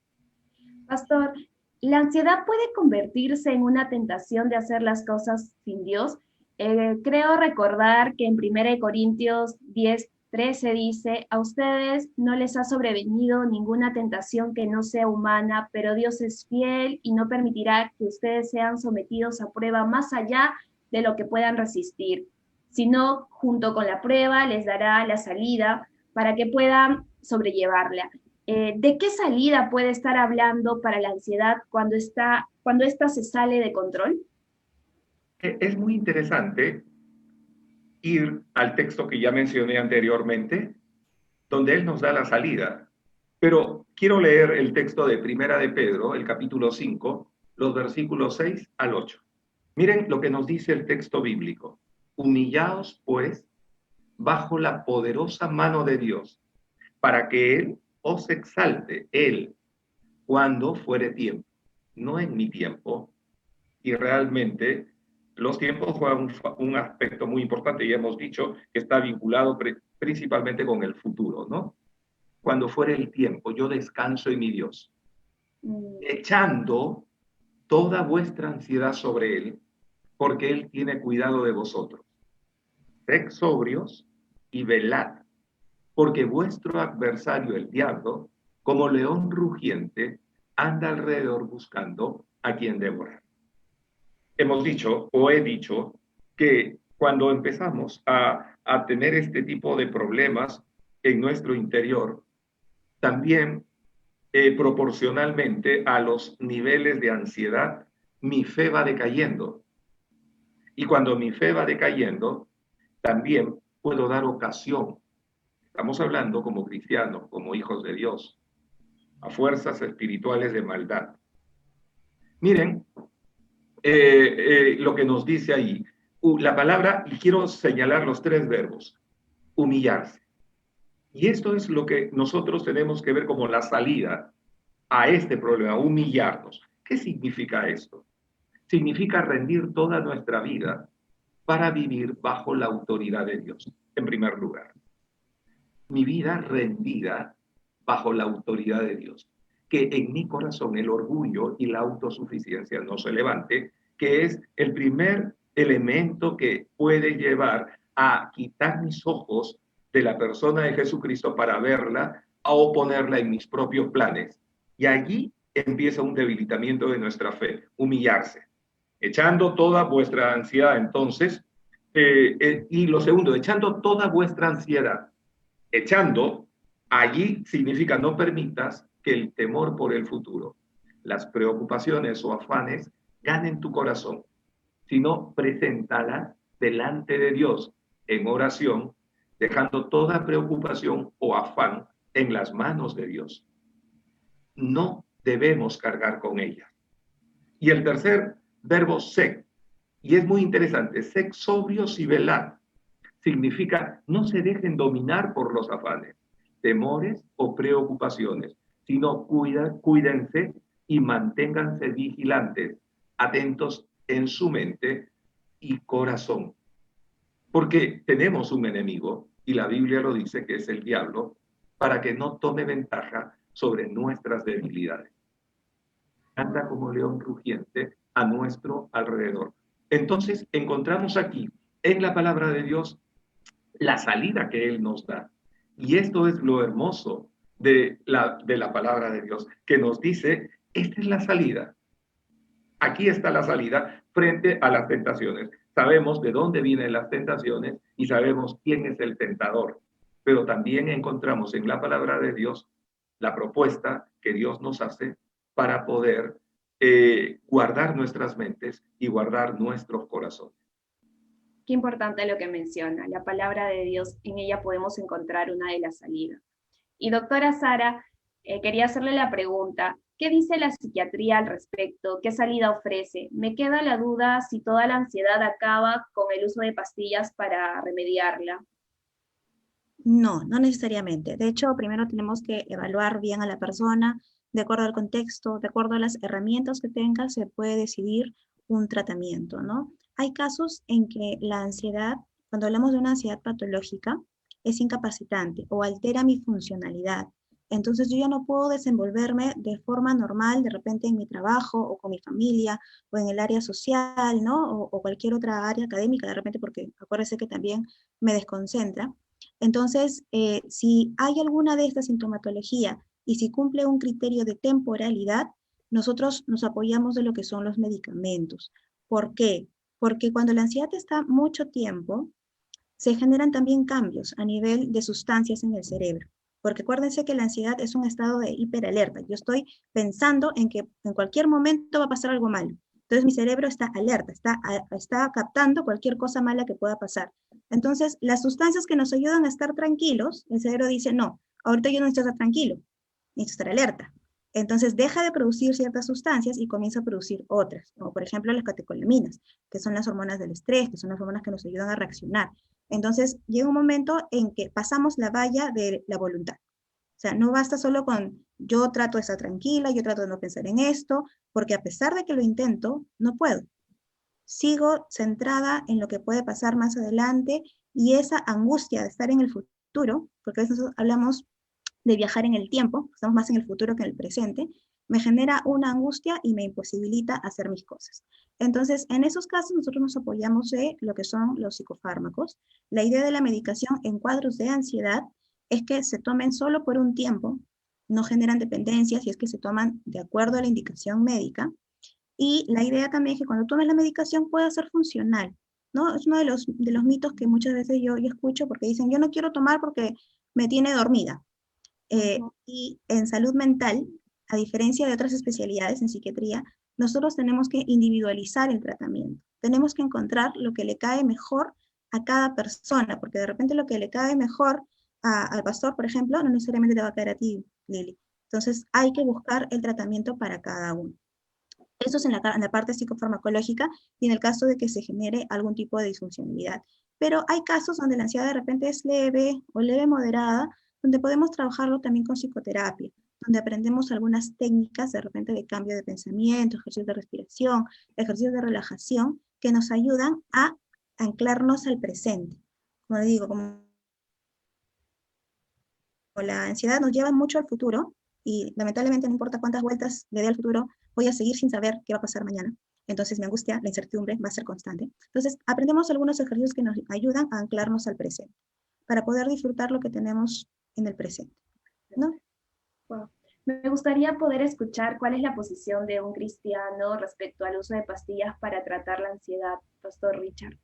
Pastor, ¿la ansiedad puede convertirse en una tentación de hacer las cosas sin Dios? Creo recordar que en 1 Corintios 10:13 dice, a ustedes no les ha sobrevenido ninguna tentación que no sea humana, pero Dios es fiel y no permitirá que ustedes sean sometidos a prueba más allá de lo que puedan resistir, sino junto con la prueba les dará la salida para que puedan sobrellevarla. ¿De qué salida puede estar hablando para la ansiedad cuando esta se sale de control? Es muy interesante ir al texto que ya mencioné anteriormente, donde él nos da la salida. Pero quiero leer el texto de Primera de Pedro, el capítulo 5, los versículos 6 al 8. Miren lo que nos dice el texto bíblico. Humillaos, pues, bajo la poderosa mano de Dios, para que Él os exalte, Él, cuando fuere tiempo, no en mi tiempo. Y realmente los tiempos juegan un aspecto muy importante, y hemos dicho que está vinculado principalmente con el futuro, ¿no? Cuando fuere el tiempo, yo descanso en mi Dios, echando toda vuestra ansiedad sobre Él, porque Él tiene cuidado de vosotros. sed sobrios y velad, porque vuestro adversario, el diablo, como león rugiente, anda alrededor buscando a quien devorar. Hemos dicho, o he dicho, que cuando empezamos a tener este tipo de problemas en nuestro interior, también proporcionalmente a los niveles de ansiedad, mi fe va decayendo. Y cuando mi fe va decayendo, también puedo dar ocasión. Estamos hablando como cristianos, como hijos de Dios, a fuerzas espirituales de maldad. Miren lo que nos dice ahí. La palabra, y quiero señalar los tres verbos: humillarse. Y esto es lo que nosotros tenemos que ver como la salida a este problema, humillarnos. ¿Qué significa esto? Significa rendir toda nuestra vida para vivir bajo la autoridad de Dios, en primer lugar. Mi vida rendida bajo la autoridad de Dios. Que en mi corazón el orgullo y la autosuficiencia no se levante, que es el primer elemento que puede llevar a quitar mis ojos de la persona de Jesucristo para verla o ponerla en mis propios planes. Y allí empieza un debilitamiento de nuestra fe, humillarse, echando toda vuestra ansiedad entonces, y lo segundo, echando toda vuestra ansiedad. Echando, allí significa no permitas que el temor por el futuro, las preocupaciones o afanes ganen tu corazón, sino preséntalas delante de Dios en oración, dejando toda preocupación o afán en las manos de Dios. No debemos cargar con ellas. Y el tercer verbo, sed, y es muy interesante, sed sobrios y velad. Significa no se dejen dominar por los afanes, temores o preocupaciones, sino cuídense y manténganse vigilantes, atentos en su mente y corazón. Porque tenemos un enemigo, y la Biblia lo dice, que es el diablo, para que no tome ventaja sobre nuestras debilidades. Anda como león rugiente a nuestro alrededor. Entonces encontramos aquí en la palabra de Dios la salida que Él nos da. Y esto es lo hermoso de la palabra de Dios, que nos dice, esta es la salida. Aquí está la salida frente a las tentaciones. Sabemos de dónde vienen las tentaciones y sabemos quién es el tentador. Pero también encontramos en la palabra de Dios la propuesta que Dios nos hace para poder guardar nuestras mentes y guardar nuestros corazones. Qué importante lo que menciona. La palabra de Dios, en ella podemos encontrar una de las salidas. Y doctora Sara, quería hacerle la pregunta, ¿qué dice la psiquiatría al respecto? ¿Qué salida ofrece? Me queda la duda si toda la ansiedad acaba con el uso de pastillas para remediarla. No, no necesariamente. De hecho, primero tenemos que evaluar bien a la persona, de acuerdo al contexto, de acuerdo a las herramientas que tenga, se puede decidir un tratamiento, ¿no? Hay casos en que la ansiedad, cuando hablamos de una ansiedad patológica, es incapacitante o altera mi funcionalidad. Entonces yo ya no puedo desenvolverme de forma normal, de repente en mi trabajo o con mi familia o en el área social, ¿no? O cualquier otra área académica, de repente, porque acuérdese que también me desconcentra. Entonces, si hay alguna de estas sintomatologías y si cumple un criterio de temporalidad, nosotros nos apoyamos de lo que son los medicamentos. ¿Por qué? Porque cuando la ansiedad está mucho tiempo, se generan también cambios a nivel de sustancias en el cerebro. Porque acuérdense que la ansiedad es un estado de hiperalerta. Yo estoy pensando en que en cualquier momento va a pasar algo malo. Entonces mi cerebro está alerta, está captando cualquier cosa mala que pueda pasar. Entonces, las sustancias que nos ayudan a estar tranquilos, el cerebro dice, no, ahorita yo no necesito estar tranquilo, necesito estar alerta. Entonces deja de producir ciertas sustancias y comienza a producir otras, como por ejemplo las catecolaminas, que son las hormonas del estrés, que son las hormonas que nos ayudan a reaccionar. Entonces llega un momento en que pasamos la valla de la voluntad. O sea, no basta solo con yo trato de estar tranquila, yo trato de no pensar en esto, porque a pesar de que lo intento, no puedo. Sigo centrada en lo que puede pasar más adelante y esa angustia de estar en el futuro, porque a veces hablamos de viajar en el tiempo, estamos más en el futuro que en el presente, me genera una angustia y me imposibilita hacer mis cosas. Entonces, en esos casos nosotros nos apoyamos de lo que son los psicofármacos. La idea de la medicación en cuadros de ansiedad es que se tomen solo por un tiempo, no generan dependencias y es que se toman de acuerdo a la indicación médica. Y la idea también es que cuando tomes la medicación pueda ser funcional, ¿no? Es uno de los mitos que muchas veces yo escucho porque dicen, yo no quiero tomar porque me tiene dormida. Y en salud mental, a diferencia de otras especialidades en psiquiatría, nosotros tenemos que individualizar el tratamiento. Tenemos que encontrar lo que le cae mejor a cada persona, porque de repente lo que le cae mejor al pastor, por ejemplo, no necesariamente te va a caer a ti, Lili. Entonces hay que buscar el tratamiento para cada uno. Eso es en la parte psicofarmacológica y en el caso de que se genere algún tipo de disfuncionalidad. Pero hay casos donde la ansiedad de repente es leve o leve moderada, donde podemos trabajarlo también con psicoterapia, donde aprendemos algunas técnicas de repente de cambio de pensamiento, ejercicios de respiración, ejercicios de relajación, que nos ayudan a anclarnos al presente. Como le digo, como la ansiedad nos lleva mucho al futuro, y lamentablemente no importa cuántas vueltas le dé al futuro, voy a seguir sin saber qué va a pasar mañana. Entonces mi angustia, la incertidumbre va a ser constante. Entonces aprendemos algunos ejercicios que nos ayudan a anclarnos al presente, para poder disfrutar lo que tenemos en el presente, ¿no? Wow. Me gustaría poder escuchar cuál es la posición de un cristiano respecto al uso de pastillas para tratar la ansiedad, Pastor Richard.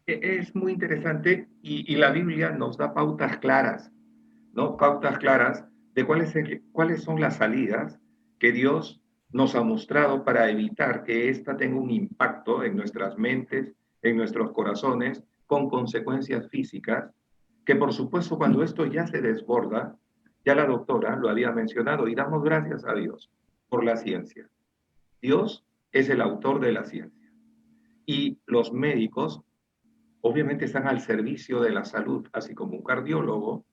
Es muy interesante y la Biblia nos da pautas claras, ¿no? Pautas claras de cuáles son las salidas que Dios nos ha mostrado para evitar que ésta tenga un impacto en nuestras mentes, en nuestros corazones, con consecuencias físicas, que por supuesto cuando esto ya se desborda, ya la doctora lo había mencionado, y damos gracias a Dios por la ciencia. Dios es el autor de la ciencia y los médicos obviamente están al servicio de la salud, así como un cardiólogo,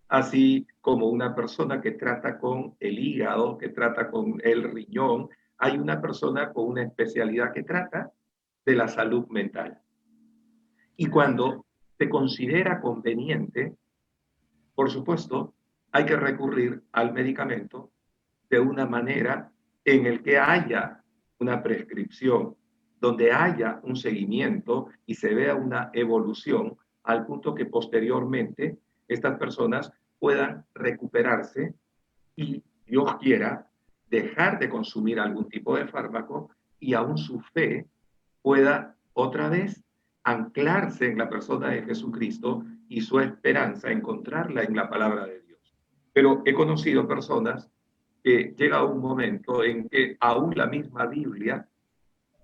así como una persona que trata con el hígado, que trata con el riñón. Hay una persona con una especialidad que trata de la salud mental. Y cuando se considera conveniente, por supuesto, hay que recurrir al medicamento de una manera en el que haya una prescripción, donde haya un seguimiento y se vea una evolución al punto que posteriormente estas personas puedan recuperarse y, Dios quiera, dejar de consumir algún tipo de fármaco y aún su fe pueda otra vez anclarse en la persona de Jesucristo y su esperanza encontrarla en la palabra de Dios. Pero he conocido personas que llega un momento en que aún la misma Biblia,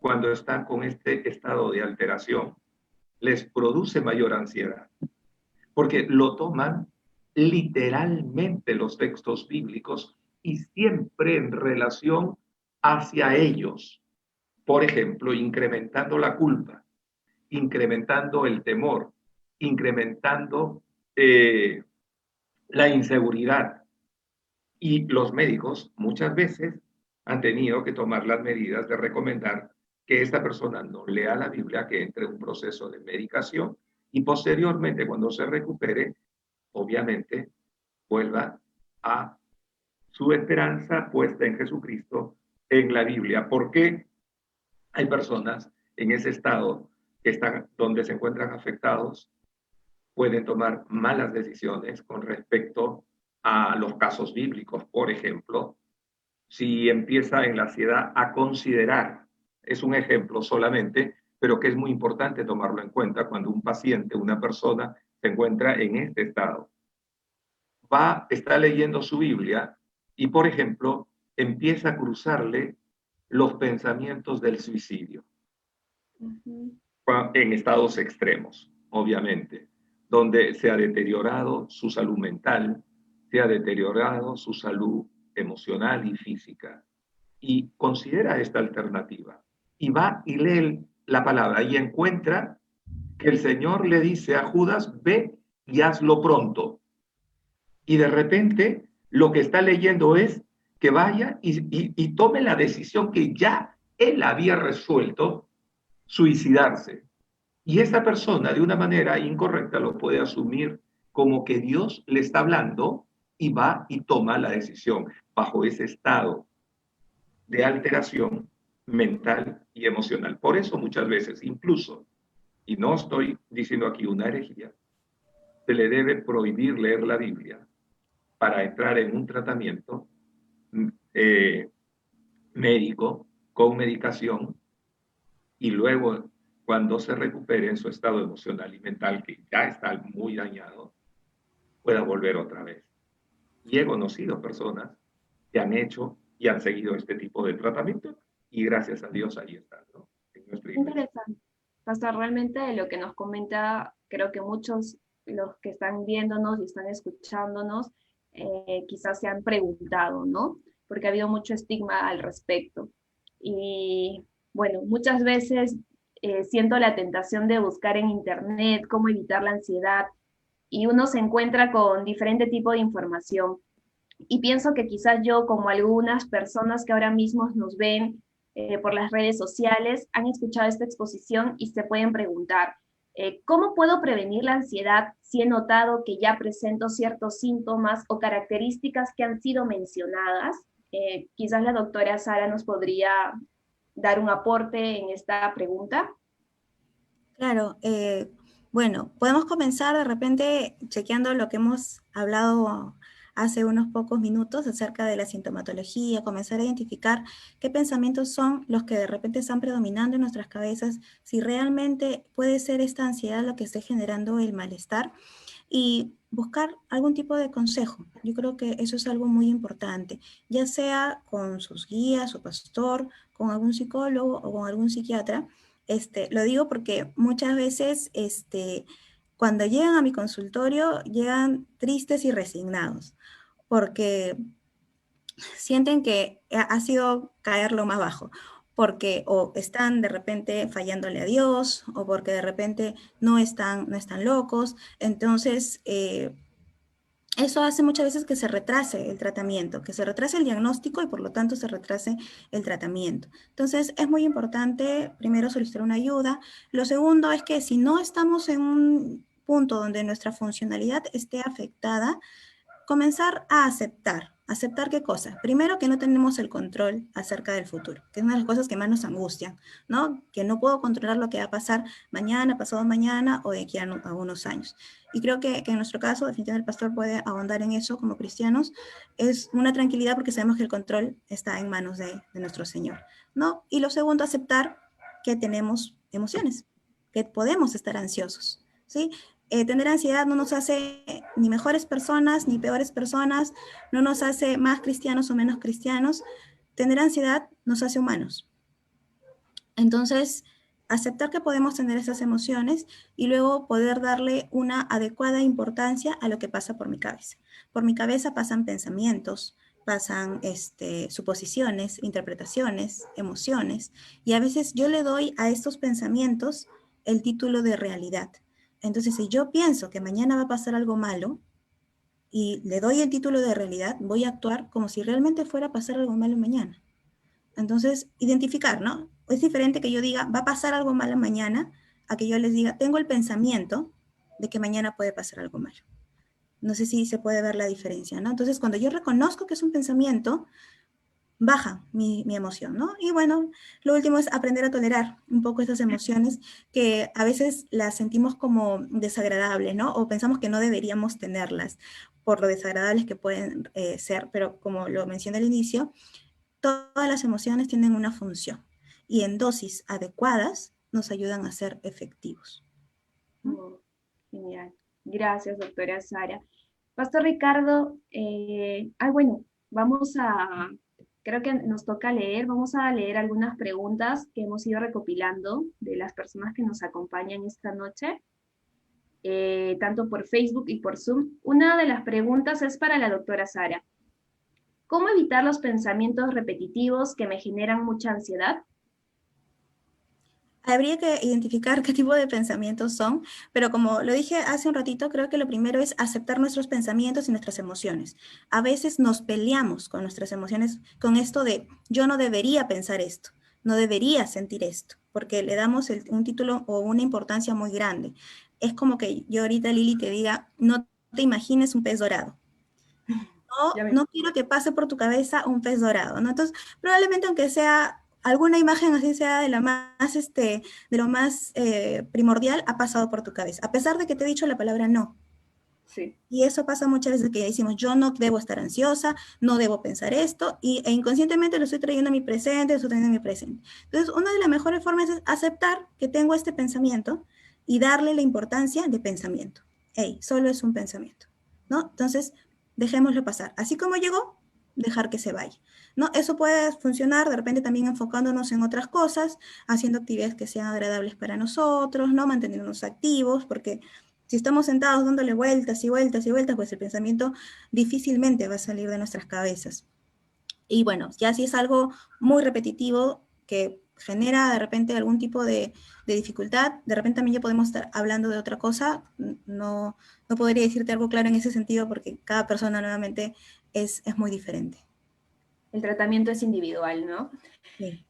cuando están con este estado de alteración, les produce mayor ansiedad, porque lo toman literalmente los textos bíblicos y siempre en relación hacia ellos. Por ejemplo, incrementando la culpa, incrementando el temor, incrementando la inseguridad. Y los médicos muchas veces han tenido que tomar las medidas de recomendar que esta persona no lea la Biblia, que entre en un proceso de medicación y posteriormente, cuando se recupere, obviamente vuelva a su esperanza puesta en Jesucristo, en la Biblia. Porque hay personas en ese estado que están donde se encuentran afectados, pueden tomar malas decisiones con respecto a los casos bíblicos. Por ejemplo, si empieza en la ansiedad a considerar, es un ejemplo solamente, pero que es muy importante tomarlo en cuenta cuando un paciente, una persona, se encuentra en este estado. Está leyendo su Biblia y, por ejemplo, empieza a cruzarle los pensamientos del suicidio. En estados extremos, obviamente, donde se ha deteriorado su salud mental, se ha deteriorado su salud emocional y física, y considera esta alternativa, y va y lee la palabra, y encuentra que el Señor le dice a Judas, ve y hazlo pronto, y de repente lo que está leyendo es que vaya y tome la decisión que ya él había resuelto, suicidarse. Y esa persona, de una manera incorrecta, lo puede asumir como que Dios le está hablando y va y toma la decisión. bajo ese estado de alteración mental y emocional. Por eso muchas veces, incluso, y no estoy diciendo aquí una herejía, se le debe prohibir leer la Biblia para entrar en un tratamiento médico con medicación y luego cuando se recupere en su estado emocional y mental, que ya está muy dañado, pueda volver otra vez. Y he conocido personas que han hecho y han seguido este tipo de tratamiento y gracias a Dios ahí están, ¿no? En nuestra iglesia. Interesante. Pastor, realmente de lo que nos comenta, creo que muchos, los que están viéndonos y están escuchándonos, quizás se han preguntado, ¿no? Porque ha habido mucho estigma al respecto. Y bueno, muchas veces siento la tentación de buscar en internet cómo evitar la ansiedad y uno se encuentra con diferente tipo de información. Y pienso que quizás yo, como algunas personas que ahora mismo nos ven por las redes sociales, han escuchado esta exposición y se pueden preguntar, ¿cómo puedo prevenir la ansiedad si he notado que ya presento ciertos síntomas o características que han sido mencionadas? Quizás la doctora Sara nos podría dar un aporte en esta pregunta. Claro, bueno, podemos comenzar de repente chequeando lo que hemos hablado hace unos pocos minutos acerca de la sintomatología, comenzar a identificar qué pensamientos son los que de repente están predominando en nuestras cabezas, si realmente puede ser esta ansiedad lo que esté generando el malestar y buscar algún tipo de consejo. Yo creo que eso es algo muy importante, ya sea con sus guías, su pastor, con algún psicólogo o con algún psiquiatra. Lo digo porque muchas veces cuando llegan a mi consultorio llegan tristes y resignados porque sienten que ha sido caer lo más bajo, porque o están de repente fallándole a Dios o porque de repente no están locos. Entonces, eso hace muchas veces que se retrase el tratamiento, que se retrase el diagnóstico y por lo tanto se retrase el tratamiento. Entonces es muy importante primero solicitar una ayuda. Lo segundo es que si no estamos en un punto donde nuestra funcionalidad esté afectada, comenzar a aceptar. ¿Aceptar qué cosa? Primero, que no tenemos el control acerca del futuro, que es una de las cosas que más nos angustian, ¿no? Que no puedo controlar lo que va a pasar mañana, pasado mañana o de aquí a unos años. Y creo que en nuestro caso, definitivamente el pastor puede ahondar en eso como cristianos, es una tranquilidad porque sabemos que el control está en manos de nuestro Señor, ¿no? Y lo segundo, aceptar que tenemos emociones, que podemos estar ansiosos, ¿sí? Tener ansiedad no nos hace ni mejores personas ni peores personas, no nos hace más cristianos o menos cristianos. Tener ansiedad nos hace humanos. Entonces, aceptar que podemos tener esas emociones y luego poder darle una adecuada importancia a lo que pasa por mi cabeza. Por mi cabeza pasan pensamientos, pasan suposiciones, interpretaciones, emociones, y a veces yo le doy a estos pensamientos el título de realidad. Entonces, si yo pienso que mañana va a pasar algo malo y le doy el título de realidad, voy a actuar como si realmente fuera a pasar algo malo mañana. Entonces, identificar, ¿no? Es diferente que yo diga, va a pasar algo malo mañana, a que yo les diga, tengo el pensamiento de que mañana puede pasar algo malo. No sé si se puede ver la diferencia, ¿no? Entonces, cuando yo reconozco que es un pensamiento, baja mi emoción, ¿no? Y bueno, lo último es aprender a tolerar un poco estas emociones que a veces las sentimos como desagradables, ¿no? O pensamos que no deberíamos tenerlas por lo desagradables que pueden ser, pero como lo mencioné al inicio, todas las emociones tienen una función y en dosis adecuadas nos ayudan a ser efectivos. Oh, genial. Gracias, doctora Sara. Pastor Ricardo, bueno, creo que nos toca leer, vamos a leer algunas preguntas que hemos ido recopilando de las personas que nos acompañan esta noche, tanto por Facebook y por Zoom. Una de las preguntas es para la doctora Sara. ¿Cómo evitar los pensamientos repetitivos que me generan mucha ansiedad? Habría que identificar qué tipo de pensamientos son, pero como lo dije hace un ratito, creo que lo primero es aceptar nuestros pensamientos y nuestras emociones. A veces nos peleamos con nuestras emociones, con esto de yo no debería pensar esto, no debería sentir esto, porque le damos un título o una importancia muy grande. Es como que yo ahorita, Lili, te diga, no te imagines un pez dorado. No o no quiero que pase por tu cabeza un pez dorado, ¿no? Entonces, probablemente aunque sea alguna imagen así sea de de lo más primordial, ha pasado por tu cabeza, a pesar de que te he dicho la palabra no. Sí. Y eso pasa muchas veces que decimos, yo no debo estar ansiosa, no debo pensar esto, e inconscientemente lo estoy trayendo a mi presente, lo estoy trayendo a mi presente. Entonces, una de las mejores formas es aceptar que tengo este pensamiento y darle la importancia de pensamiento. Hey, solo es un pensamiento, ¿no? Entonces, dejémoslo pasar. Así como llegó, dejar que se vaya, ¿no? Eso puede funcionar de repente también enfocándonos en otras cosas, haciendo actividades que sean agradables para nosotros, ¿no? Manteniéndonos activos, porque si estamos sentados dándole vueltas y vueltas y vueltas, pues el pensamiento difícilmente va a salir de nuestras cabezas. Y bueno, ya si es algo muy repetitivo que genera de repente algún tipo de dificultad, de repente también ya podemos estar hablando de otra cosa. No, no podría decirte algo claro en ese sentido porque cada persona nuevamente es muy diferente. El tratamiento es individual, ¿no? Sí.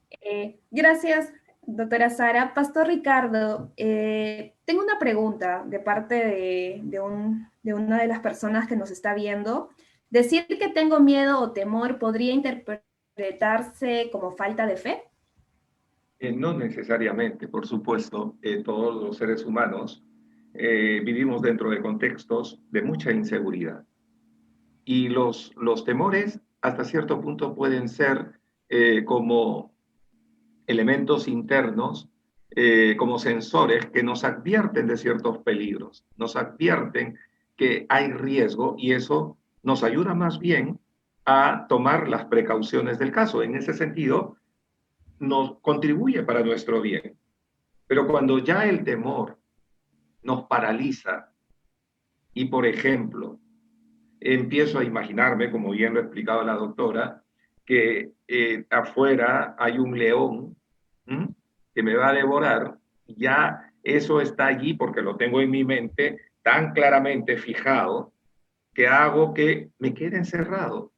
Gracias, doctora Sara. Pastor Ricardo, tengo una pregunta de parte de una de las personas que nos está viendo. ¿Decir que tengo miedo o temor podría interpretarse como falta de fe? No necesariamente, por supuesto, todos los seres humanos vivimos dentro de contextos de mucha inseguridad. Y los temores hasta cierto punto pueden ser como elementos internos, como sensores que nos advierten de ciertos peligros, nos advierten que hay riesgo y eso nos ayuda más bien a tomar las precauciones del caso. En ese sentido, nos contribuye para nuestro bien. Pero cuando ya el temor nos paraliza y, por ejemplo, empiezo a imaginarme, como bien lo explicaba la doctora, que afuera hay un león que me va a devorar, ya eso está allí porque lo tengo en mi mente tan claramente fijado que hago que me quede encerrado.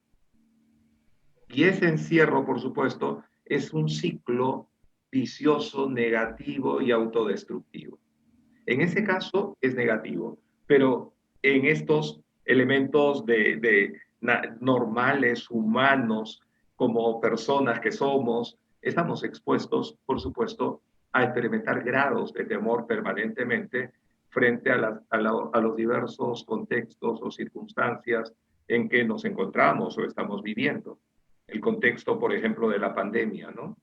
Y ese encierro, por supuesto, es un ciclo vicioso, negativo y autodestructivo. En ese caso es negativo, pero en estos elementos normales, humanos, como personas que somos, estamos expuestos, por supuesto, a experimentar grados de temor permanentemente frente a los diversos contextos o circunstancias en que nos encontramos o estamos viviendo. El contexto, por ejemplo, de la pandemia, ¿no?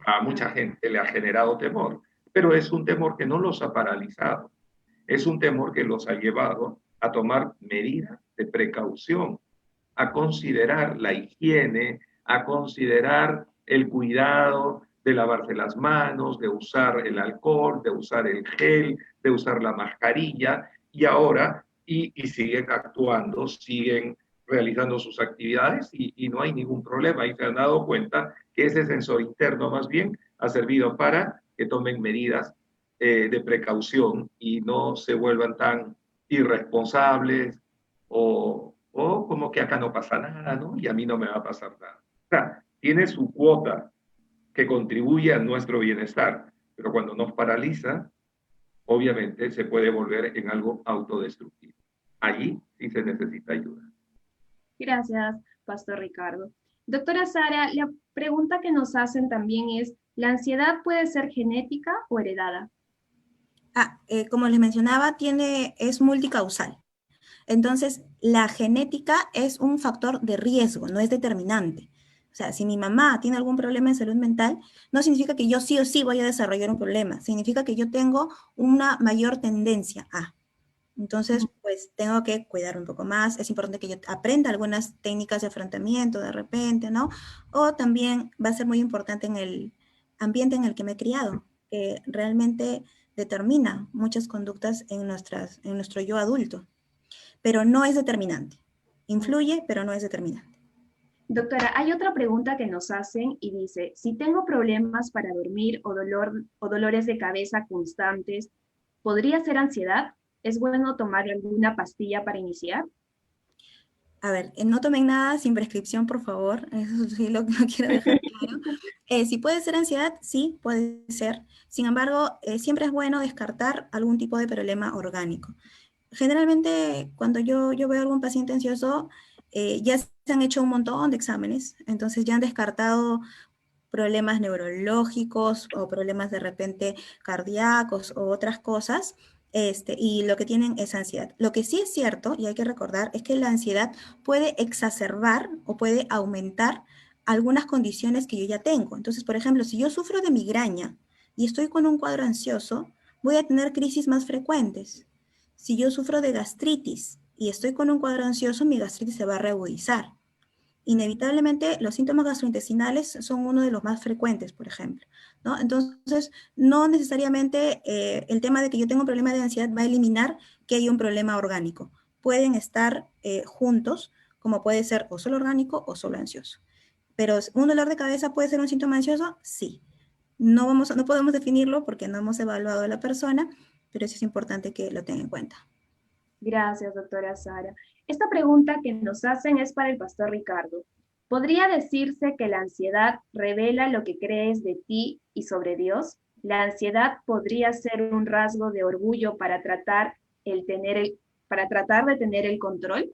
A mucha gente le ha generado temor, pero es un temor que no los ha paralizado, es un temor que los ha llevado a tomar medidas de precaución, a considerar la higiene, a considerar el cuidado de lavarse las manos, de usar el alcohol, de usar el gel, de usar la mascarilla, y ahora, y siguen actuando, siguen realizando sus actividades y no hay ningún problema. Y se han dado cuenta que ese sensor interno más bien ha servido para que tomen medidas de precaución y no se vuelvan tan irresponsables o como que acá no pasa nada, ¿no? Y a mí no me va a pasar nada. O sea, tiene su cuota que contribuye a nuestro bienestar, pero cuando nos paraliza, obviamente se puede volver en algo autodestructivo. Allí sí se necesita ayuda. Gracias, Pastor Ricardo. Doctora Sara, la pregunta que nos hacen también es, ¿la ansiedad puede ser genética o heredada? Como les mencionaba, es multicausal. Entonces, la genética es un factor de riesgo, no es determinante. O sea, si mi mamá tiene algún problema en salud mental, no significa que yo sí o sí voy a desarrollar un problema, significa que yo tengo una mayor tendencia a. Entonces, pues tengo que cuidar un poco más. Es importante que yo aprenda algunas técnicas de afrontamiento de repente, ¿no? O también va a ser muy importante en el ambiente en el que me he criado, que realmente determina muchas conductas en nuestro yo adulto, pero no es determinante. Influye, pero no es determinante. Doctora, hay otra pregunta que nos hacen y dice, si tengo problemas para dormir o dolores de cabeza constantes, ¿podría ser ansiedad? ¿Es bueno tomar alguna pastilla para iniciar? A ver, no tomen nada sin prescripción, por favor. Eso sí lo quiero dejar claro. Si puede ser ansiedad, sí, puede ser. Sin embargo, siempre es bueno descartar algún tipo de problema orgánico. Generalmente, cuando yo veo a algún paciente ansioso, ya se han hecho un montón de exámenes, entonces ya han descartado problemas neurológicos o problemas de repente cardíacos o otras cosas, y lo que tienen es ansiedad. Lo que sí es cierto, y hay que recordar, es que la ansiedad puede exacerbar o puede aumentar algunas condiciones que yo ya tengo. Entonces, por ejemplo, si yo sufro de migraña y estoy con un cuadro ansioso, voy a tener crisis más frecuentes. Si yo sufro de gastritis y estoy con un cuadro ansioso, mi gastritis se va a reagudizar. Inevitablemente los síntomas gastrointestinales son uno de los más frecuentes, por ejemplo, ¿no? Entonces, no necesariamente el tema de que yo tengo un problema de ansiedad va a eliminar que haya un problema orgánico. Pueden estar juntos, como puede ser o solo orgánico o solo ansioso. Pero un dolor de cabeza puede ser un síntoma ansioso, sí. No podemos definirlo porque no hemos evaluado a la persona, pero eso es importante que lo tenga en cuenta. Gracias, doctora Sara. Esta pregunta que nos hacen es para el pastor Ricardo. ¿Podría decirse que la ansiedad revela lo que crees de ti y sobre Dios? ¿La ansiedad podría ser un rasgo de orgullo para tratar de tener el control?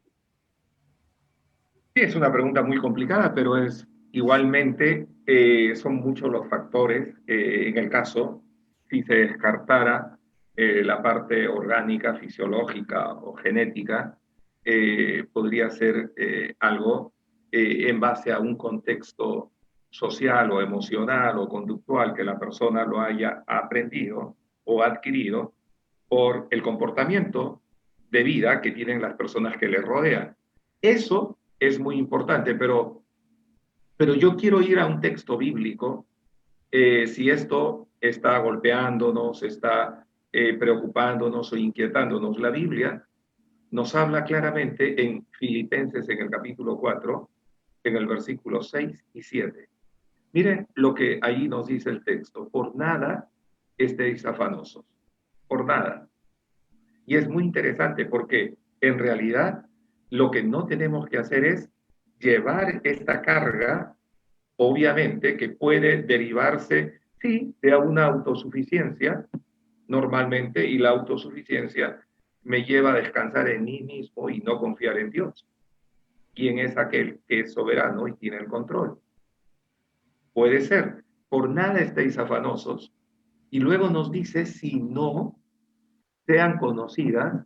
Sí, es una pregunta muy complicada, pero es igualmente, son muchos los factores. En el caso, si se descartara la parte orgánica, fisiológica o genética, podría ser algo en base a un contexto social o emocional o conductual que la persona lo haya aprendido o adquirido por el comportamiento de vida que tienen las personas que le rodean. Eso es muy importante, pero yo quiero ir a un texto bíblico. Si esto está golpeándonos, está preocupándonos o inquietándonos, la Biblia nos habla claramente en Filipenses, en el capítulo 4, en el versículo 6 y 7. Miren lo que ahí nos dice el texto: por nada estéis afanosos, por nada. Y es muy interesante porque en realidad lo que no tenemos que hacer es llevar esta carga, obviamente, que puede derivarse, sí, de una autosuficiencia normalmente, y la autosuficiencia me lleva a descansar en mí mismo y no confiar en Dios, quien es aquel que es soberano y tiene el control. Puede ser, por nada estéis afanosos, y luego nos dice, si no sean conocidas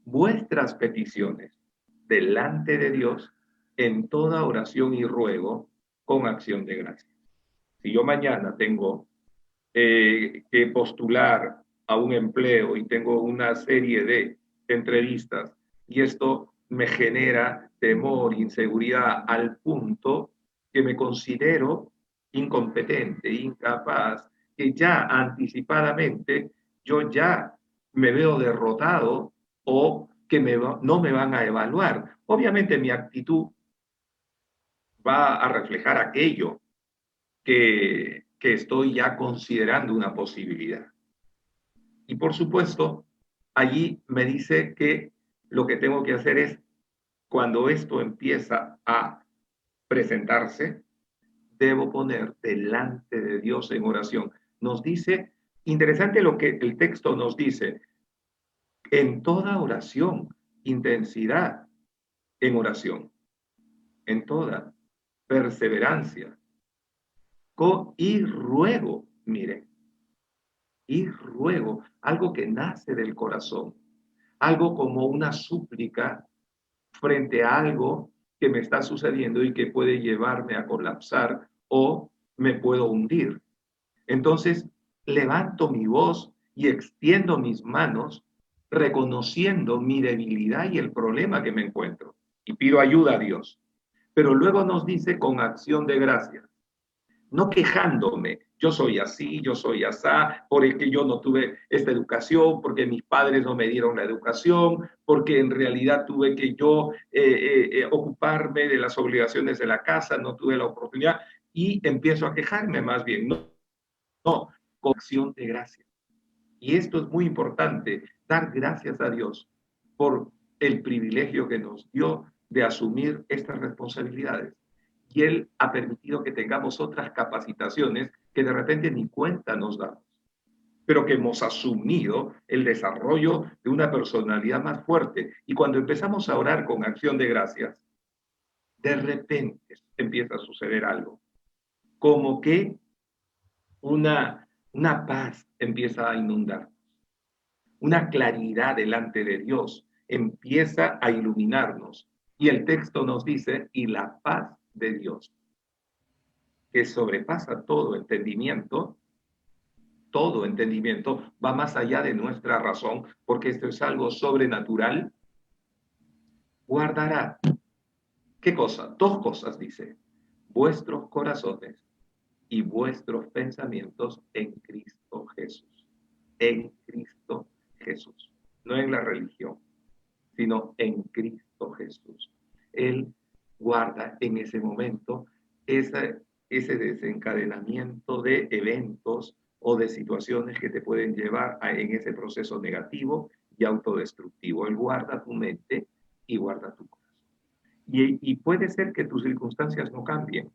vuestras peticiones delante de Dios en toda oración y ruego con acción de gracias. Si yo mañana tengo que postular a un empleo y tengo una serie de entrevistas y esto me genera temor, inseguridad, al punto que me considero incompetente, incapaz, que ya anticipadamente yo ya me veo derrotado o que no me van a evaluar. Obviamente mi actitud va a reflejar aquello que estoy ya considerando una posibilidad. Y por supuesto, allí me dice que lo que tengo que hacer es, cuando esto empieza a presentarse, debo poner delante de Dios en oración. Nos dice, interesante lo que el texto nos dice, en toda oración, intensidad en oración, en toda perseverancia, y ruego, miren, y ruego, algo que nace del corazón, algo como una súplica frente a algo que me está sucediendo y que puede llevarme a colapsar o me puedo hundir. Entonces, levanto mi voz y extiendo mis manos reconociendo mi debilidad y el problema que me encuentro y pido ayuda a Dios. Pero luego nos dice con acción de gracias, no quejándome, yo soy así, yo soy asá, porque yo no tuve esta educación, porque mis padres no me dieron la educación, porque en realidad tuve que yo ocuparme de las obligaciones de la casa, no tuve la oportunidad, y empiezo a quejarme más bien, no, con acción de gracias. Y esto es muy importante, dar gracias a Dios por el privilegio que nos dio de asumir estas responsabilidades. Y Él ha permitido que tengamos otras capacitaciones que de repente ni cuenta nos damos, pero que hemos asumido el desarrollo de una personalidad más fuerte. Y cuando empezamos a orar con acción de gracias, de repente empieza a suceder algo, como que una paz empieza a inundar, una claridad delante de Dios empieza a iluminarnos. Y el texto nos dice, y la paz de Dios, que sobrepasa todo entendimiento, va más allá de nuestra razón, porque esto es algo sobrenatural, guardará. ¿Qué cosa? Dos cosas, dice. Vuestros corazones y vuestros pensamientos en Cristo Jesús. En Cristo Jesús. No en la religión, sino en Cristo Jesús. Él guarda en ese momento ese desencadenamiento de eventos o de situaciones que te pueden llevar en ese proceso negativo y autodestructivo. Él guarda tu mente y guarda tu corazón. Y puede ser que tus circunstancias no cambien,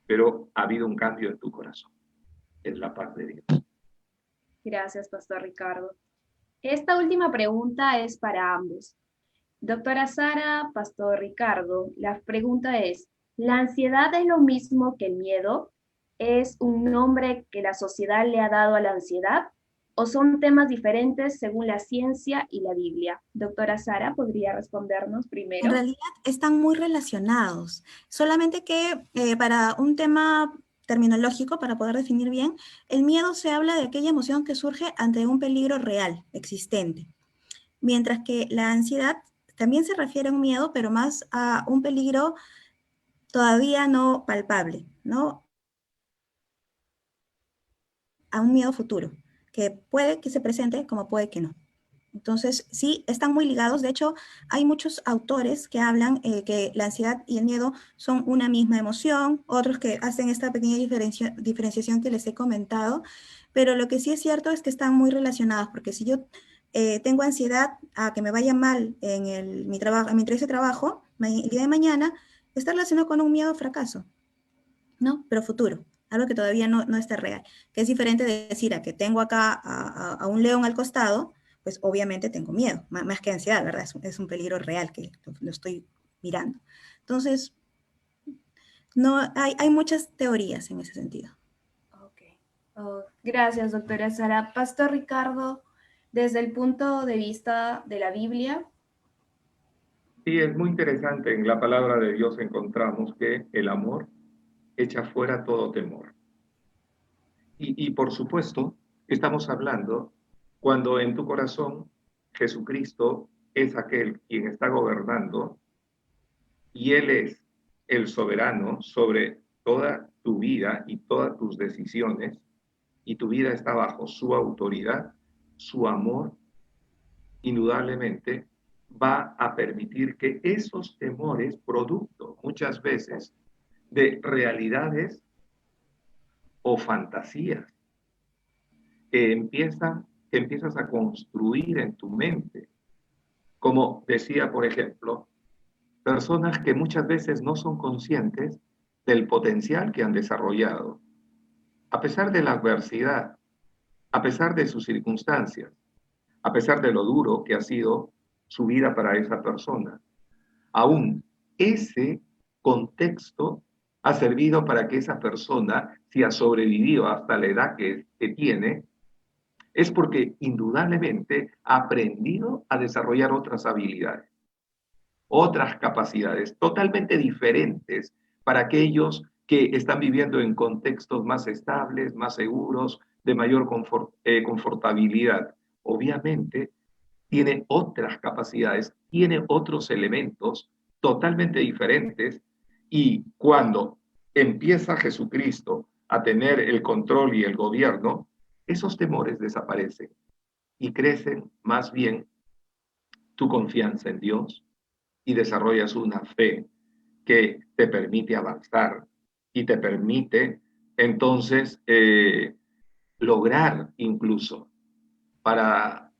pero ha habido un cambio en tu corazón. Es la paz de Dios. Gracias, Pastor Ricardo. Esta última pregunta es para ambos. Doctora Sara, Pastor Ricardo, la pregunta es, ¿la ansiedad es lo mismo que el miedo? ¿Es un nombre que la sociedad le ha dado a la ansiedad? ¿O son temas diferentes según la ciencia y la Biblia? Doctora Sara, ¿podría respondernos En primero? realidad están muy relacionados, solamente que para un tema terminológico, para poder definir bien, el miedo se habla de aquella emoción que surge ante un peligro real, existente, mientras que la ansiedad también se refiere a un miedo, pero más a un peligro todavía no palpable, ¿no? A un miedo futuro, que puede que se presente como puede que no. Entonces, sí, están muy ligados. De hecho, hay muchos autores que hablan que la ansiedad y el miedo son una misma emoción, otros que hacen esta pequeña diferenciación que les he comentado, pero lo que sí es cierto es que están muy relacionados, porque si yo tengo ansiedad a que me vaya mal en mi trabajo, en mi entrevista de trabajo, el día de mañana, está relacionado con un miedo a fracaso, ¿no? Pero futuro, algo que todavía no está real, que es diferente de decir a que tengo acá a un león al costado, pues obviamente tengo miedo, más que ansiedad, ¿verdad? Es un peligro real que lo estoy mirando. Entonces, no, hay muchas teorías en ese sentido. Ok. Oh, gracias, doctora Sara. Pastor Ricardo, desde el punto de vista de la Biblia. Sí, es muy interesante. En la palabra de Dios encontramos que el amor echa fuera todo temor. Y por supuesto, estamos hablando cuando en tu corazón Jesucristo es aquel quien está gobernando y Él es el soberano sobre toda tu vida y todas tus decisiones, y tu vida está bajo su autoridad, su amor, indudablemente va a permitir que esos temores, producto muchas veces de realidades o fantasías que empiezas a construir en tu mente, como decía, por ejemplo, personas que muchas veces no son conscientes del potencial que han desarrollado, a pesar de la adversidad, a pesar de sus circunstancias, a pesar de lo duro que ha sido su vida para esa persona. Aún ese contexto ha servido para que esa persona, si ha sobrevivido hasta la edad que tiene, es porque indudablemente ha aprendido a desarrollar otras habilidades, otras capacidades totalmente diferentes para aquellos que están viviendo en contextos más estables, más seguros, de mayor confortabilidad. Obviamente, tiene otras capacidades, tiene otros elementos totalmente diferentes y cuando empieza Jesucristo a tener el control y el gobierno, esos temores desaparecen y crecen más bien tu confianza en Dios y desarrollas una fe que te permite avanzar y te permite entonces lograr incluso para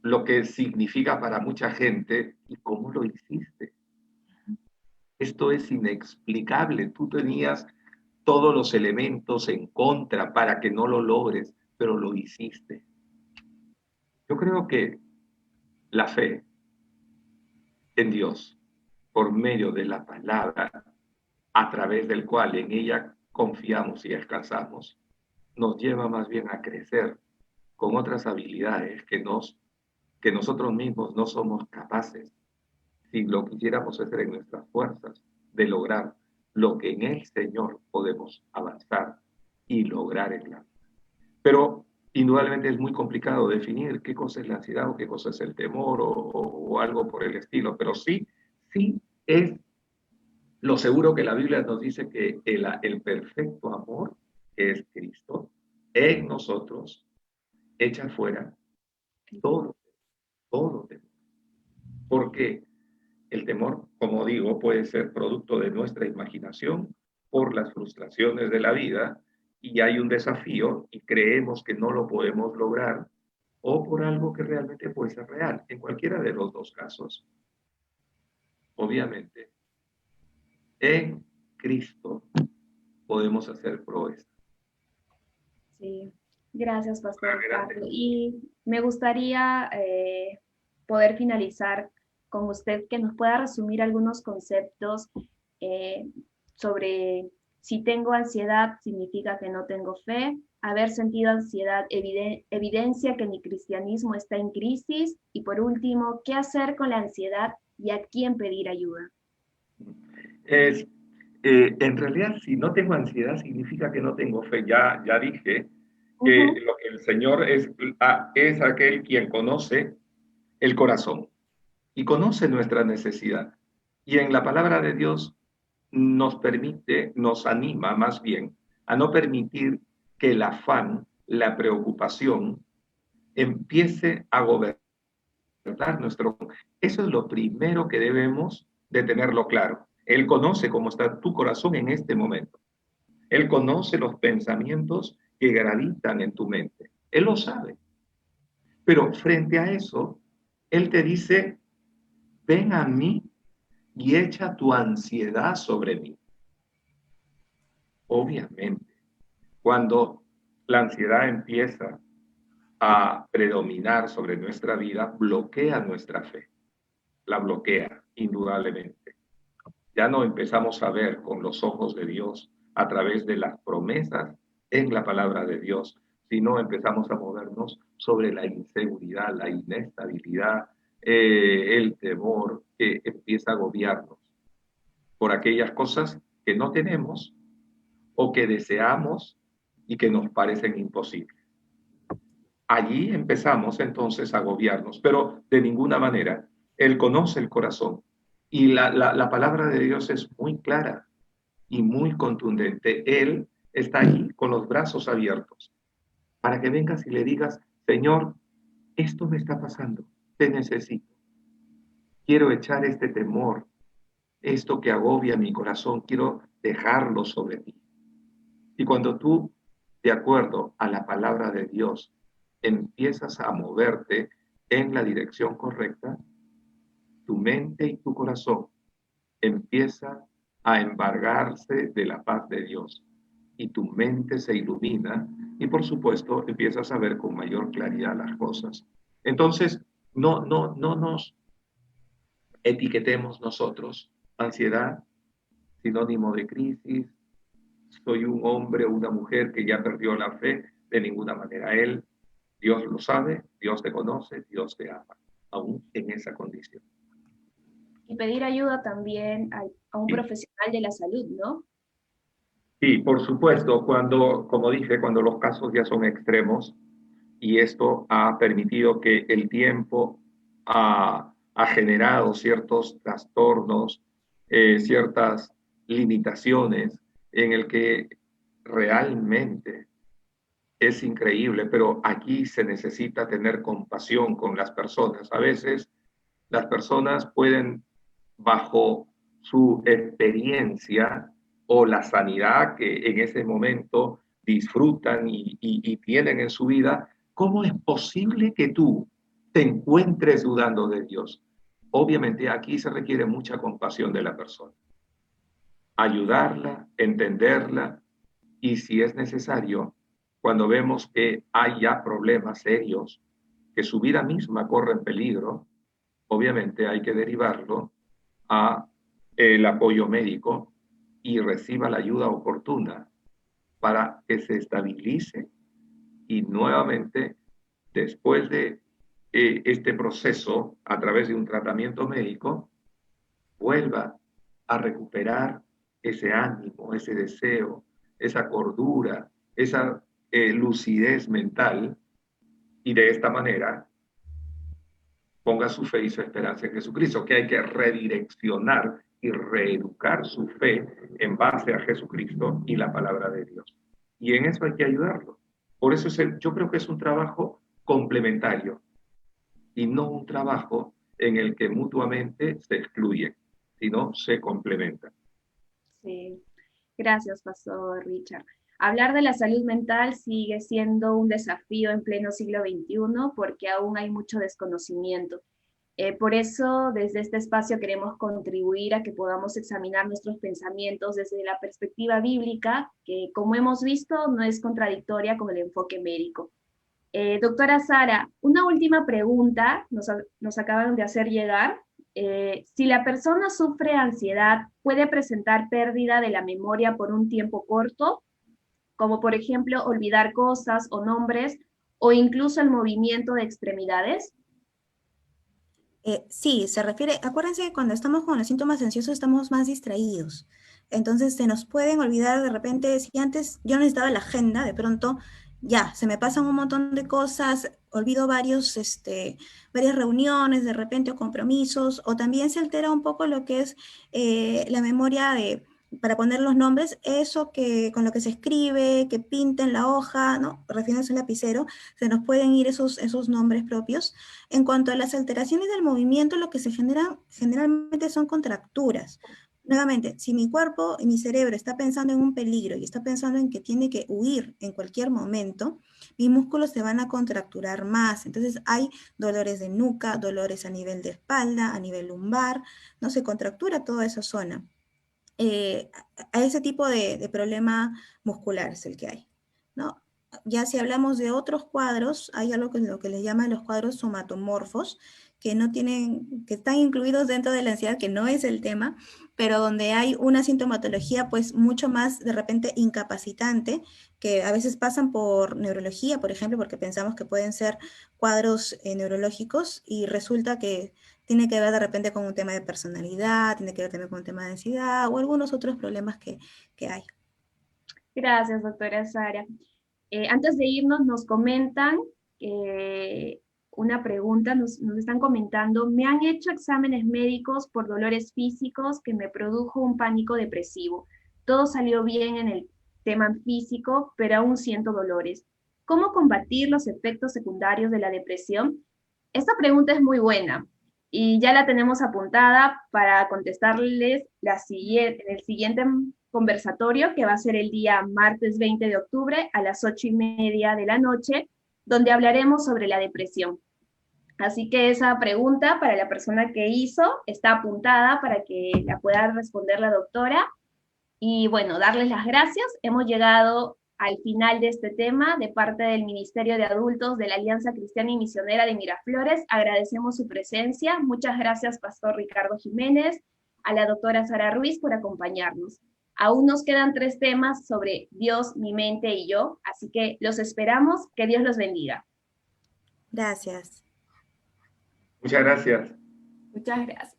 lo que significa para mucha gente y cómo lo hiciste. Esto es inexplicable. Tú tenías todos los elementos en contra para que no lo logres, pero lo hiciste. Yo creo que la fe en Dios, por medio de la palabra, a través del cual en ella confiamos y descansamos, nos lleva más bien a crecer con otras habilidades que nosotros mismos no somos capaces, si lo quisiéramos hacer en nuestras fuerzas, de lograr lo que en el Señor podemos avanzar y lograr en la vida. Pero indudablemente es muy complicado definir qué cosa es la ansiedad o qué cosa es el temor o algo por el estilo, pero sí es lo seguro que la Biblia nos dice que el perfecto amor, que es Cristo, en nosotros, echa fuera todo, todo temor. Porque el temor, como digo, puede ser producto de nuestra imaginación por las frustraciones de la vida y hay un desafío y creemos que no lo podemos lograr o por algo que realmente puede ser real. En cualquiera de los dos casos, obviamente, en Cristo podemos hacer proezas. Sí, gracias, Pastor Ricardo. Y me gustaría poder finalizar con usted, que nos pueda resumir algunos conceptos sobre si tengo ansiedad, significa que no tengo fe. Haber sentido ansiedad evidencia que mi cristianismo está en crisis. Y por último, ¿qué hacer con la ansiedad y a quién pedir ayuda? En realidad, si no tengo ansiedad, significa que no tengo fe. Ya dije que lo que el Señor es aquel quien conoce el corazón y conoce nuestra necesidad. Y en la palabra de Dios nos anima más bien a no permitir que el afán, la preocupación, empiece a gobernar nuestro corazón. Eso es lo primero que debemos de tenerlo claro. Él conoce cómo está tu corazón en este momento. Él conoce los pensamientos que gravitan en tu mente. Él lo sabe. Pero frente a eso, Él te dice, ven a mí y echa tu ansiedad sobre mí. Obviamente, cuando la ansiedad empieza a predominar sobre nuestra vida, bloquea nuestra fe. La bloquea, indudablemente. Ya no empezamos a ver con los ojos de Dios a través de las promesas en la palabra de Dios, sino empezamos a movernos sobre la inseguridad, la inestabilidad, el temor que empieza a agobiarnos por aquellas cosas que no tenemos o que deseamos y que nos parecen imposibles. Allí empezamos entonces a agobiarnos, pero de ninguna manera. Él conoce el corazón y la palabra de Dios es muy clara y muy contundente. Él está allí con los brazos abiertos para que vengas y le digas, Señor, esto me está pasando, te necesito. Quiero echar este temor, esto que agobia mi corazón, quiero dejarlo sobre ti. Y cuando tú, de acuerdo a la palabra de Dios, empiezas a moverte en la dirección correcta, tu mente y tu corazón empieza a embargarse de la paz de Dios y tu mente se ilumina y por supuesto empiezas a ver con mayor claridad las cosas. Entonces, no nos etiquetemos nosotros. Ansiedad, sinónimo de crisis. Soy un hombre o una mujer que ya perdió la fe. De ninguna manera. Dios lo sabe, Dios te conoce, Dios te ama, aún en esa condición. Y pedir ayuda también a un profesional de la salud, ¿no? Sí, por supuesto, como dije, cuando los casos ya son extremos y esto ha permitido que el tiempo ha generado ciertos trastornos, ciertas limitaciones en el que realmente es increíble, pero aquí se necesita tener compasión con las personas. A veces las personas pueden, bajo su experiencia o la sanidad que en ese momento disfrutan y tienen en su vida, ¿cómo es posible que tú te encuentres dudando de Dios? Obviamente aquí se requiere mucha compasión de la persona. Ayudarla, entenderla y si es necesario, cuando vemos que hay ya problemas serios, que su vida misma corre en peligro, obviamente hay que derivarlo a el apoyo médico y reciba la ayuda oportuna para que se estabilice y nuevamente, después de este proceso, a través de un tratamiento médico, vuelva a recuperar ese ánimo, ese deseo, esa cordura, esa lucidez mental, y de esta manera ponga su fe y su esperanza en Jesucristo, que hay que redireccionar y reeducar su fe en base a Jesucristo y la palabra de Dios. Y en eso hay que ayudarlo. Por eso yo creo que es un trabajo complementario y no un trabajo en el que mutuamente se excluyen, sino se complementan. Sí, gracias, Pastor Richard. Hablar de la salud mental sigue siendo un desafío en pleno siglo XXI porque aún hay mucho desconocimiento. Por eso, desde este espacio queremos contribuir a que podamos examinar nuestros pensamientos desde la perspectiva bíblica, que como hemos visto no es contradictoria con el enfoque médico. Doctora Sara, una última pregunta nos acaban de hacer llegar. Si la persona sufre ansiedad, ¿puede presentar pérdida de la memoria por un tiempo corto? Como por ejemplo olvidar cosas o nombres o incluso el movimiento de extremidades. Sí, se refiere, acuérdense que cuando estamos con los síntomas ansiosos estamos más distraídos. Entonces se nos pueden olvidar de repente, si antes yo necesitaba la agenda, de pronto ya, se me pasan un montón de cosas, olvido varias reuniones de repente o compromisos, o también se altera un poco lo que es la memoria para poner los nombres, eso que con lo que se escribe, que pinta en la hoja, ¿no? Refiriéndose al lapicero, se nos pueden ir esos nombres propios. En cuanto a las alteraciones del movimiento, lo que se generan generalmente son contracturas. Nuevamente, si mi cuerpo y mi cerebro está pensando en un peligro y está pensando en que tiene que huir en cualquier momento, mis músculos se van a contracturar más. Entonces hay dolores de nuca, dolores a nivel de espalda, a nivel lumbar, no se contractura toda esa zona. A ese tipo de problema muscular es el que hay, ¿no? Ya si hablamos de otros cuadros, hay algo que lo que les llaman los cuadros somatomorfos, que no tienen, que están incluidos dentro de la ansiedad, que no es el tema, pero donde hay una sintomatología pues mucho más de repente incapacitante, que a veces pasan por neurología, por ejemplo, porque pensamos que pueden ser cuadros neurológicos y resulta que tiene que ver de repente con un tema de personalidad, tiene que ver también con un tema de ansiedad o algunos otros problemas que hay. Gracias, doctora Sara. Antes de irnos, nos comentan una pregunta, nos están comentando, me han hecho exámenes médicos por dolores físicos que me produjo un pánico depresivo. Todo salió bien en el tema físico, pero aún siento dolores. ¿Cómo combatir los efectos secundarios de la depresión? Esta pregunta es muy buena y ya la tenemos apuntada para contestarles en el siguiente conversatorio, que va a ser el día martes 20 de octubre a las 8:30 de la noche, donde hablaremos sobre la depresión. Así que esa pregunta para la persona que hizo está apuntada para que la pueda responder la doctora. Y bueno, darles las gracias. Hemos llegado al final de este tema de parte del Ministerio de Adultos de la Alianza Cristiana y Misionera de Miraflores. Agradecemos su presencia. Muchas gracias, Pastor Ricardo Jiménez, a la doctora Sara Ruiz por acompañarnos. Aún nos quedan 3 temas sobre Dios, mi mente y yo, así que los esperamos. Que Dios los bendiga. Gracias. Muchas gracias. Muchas gracias.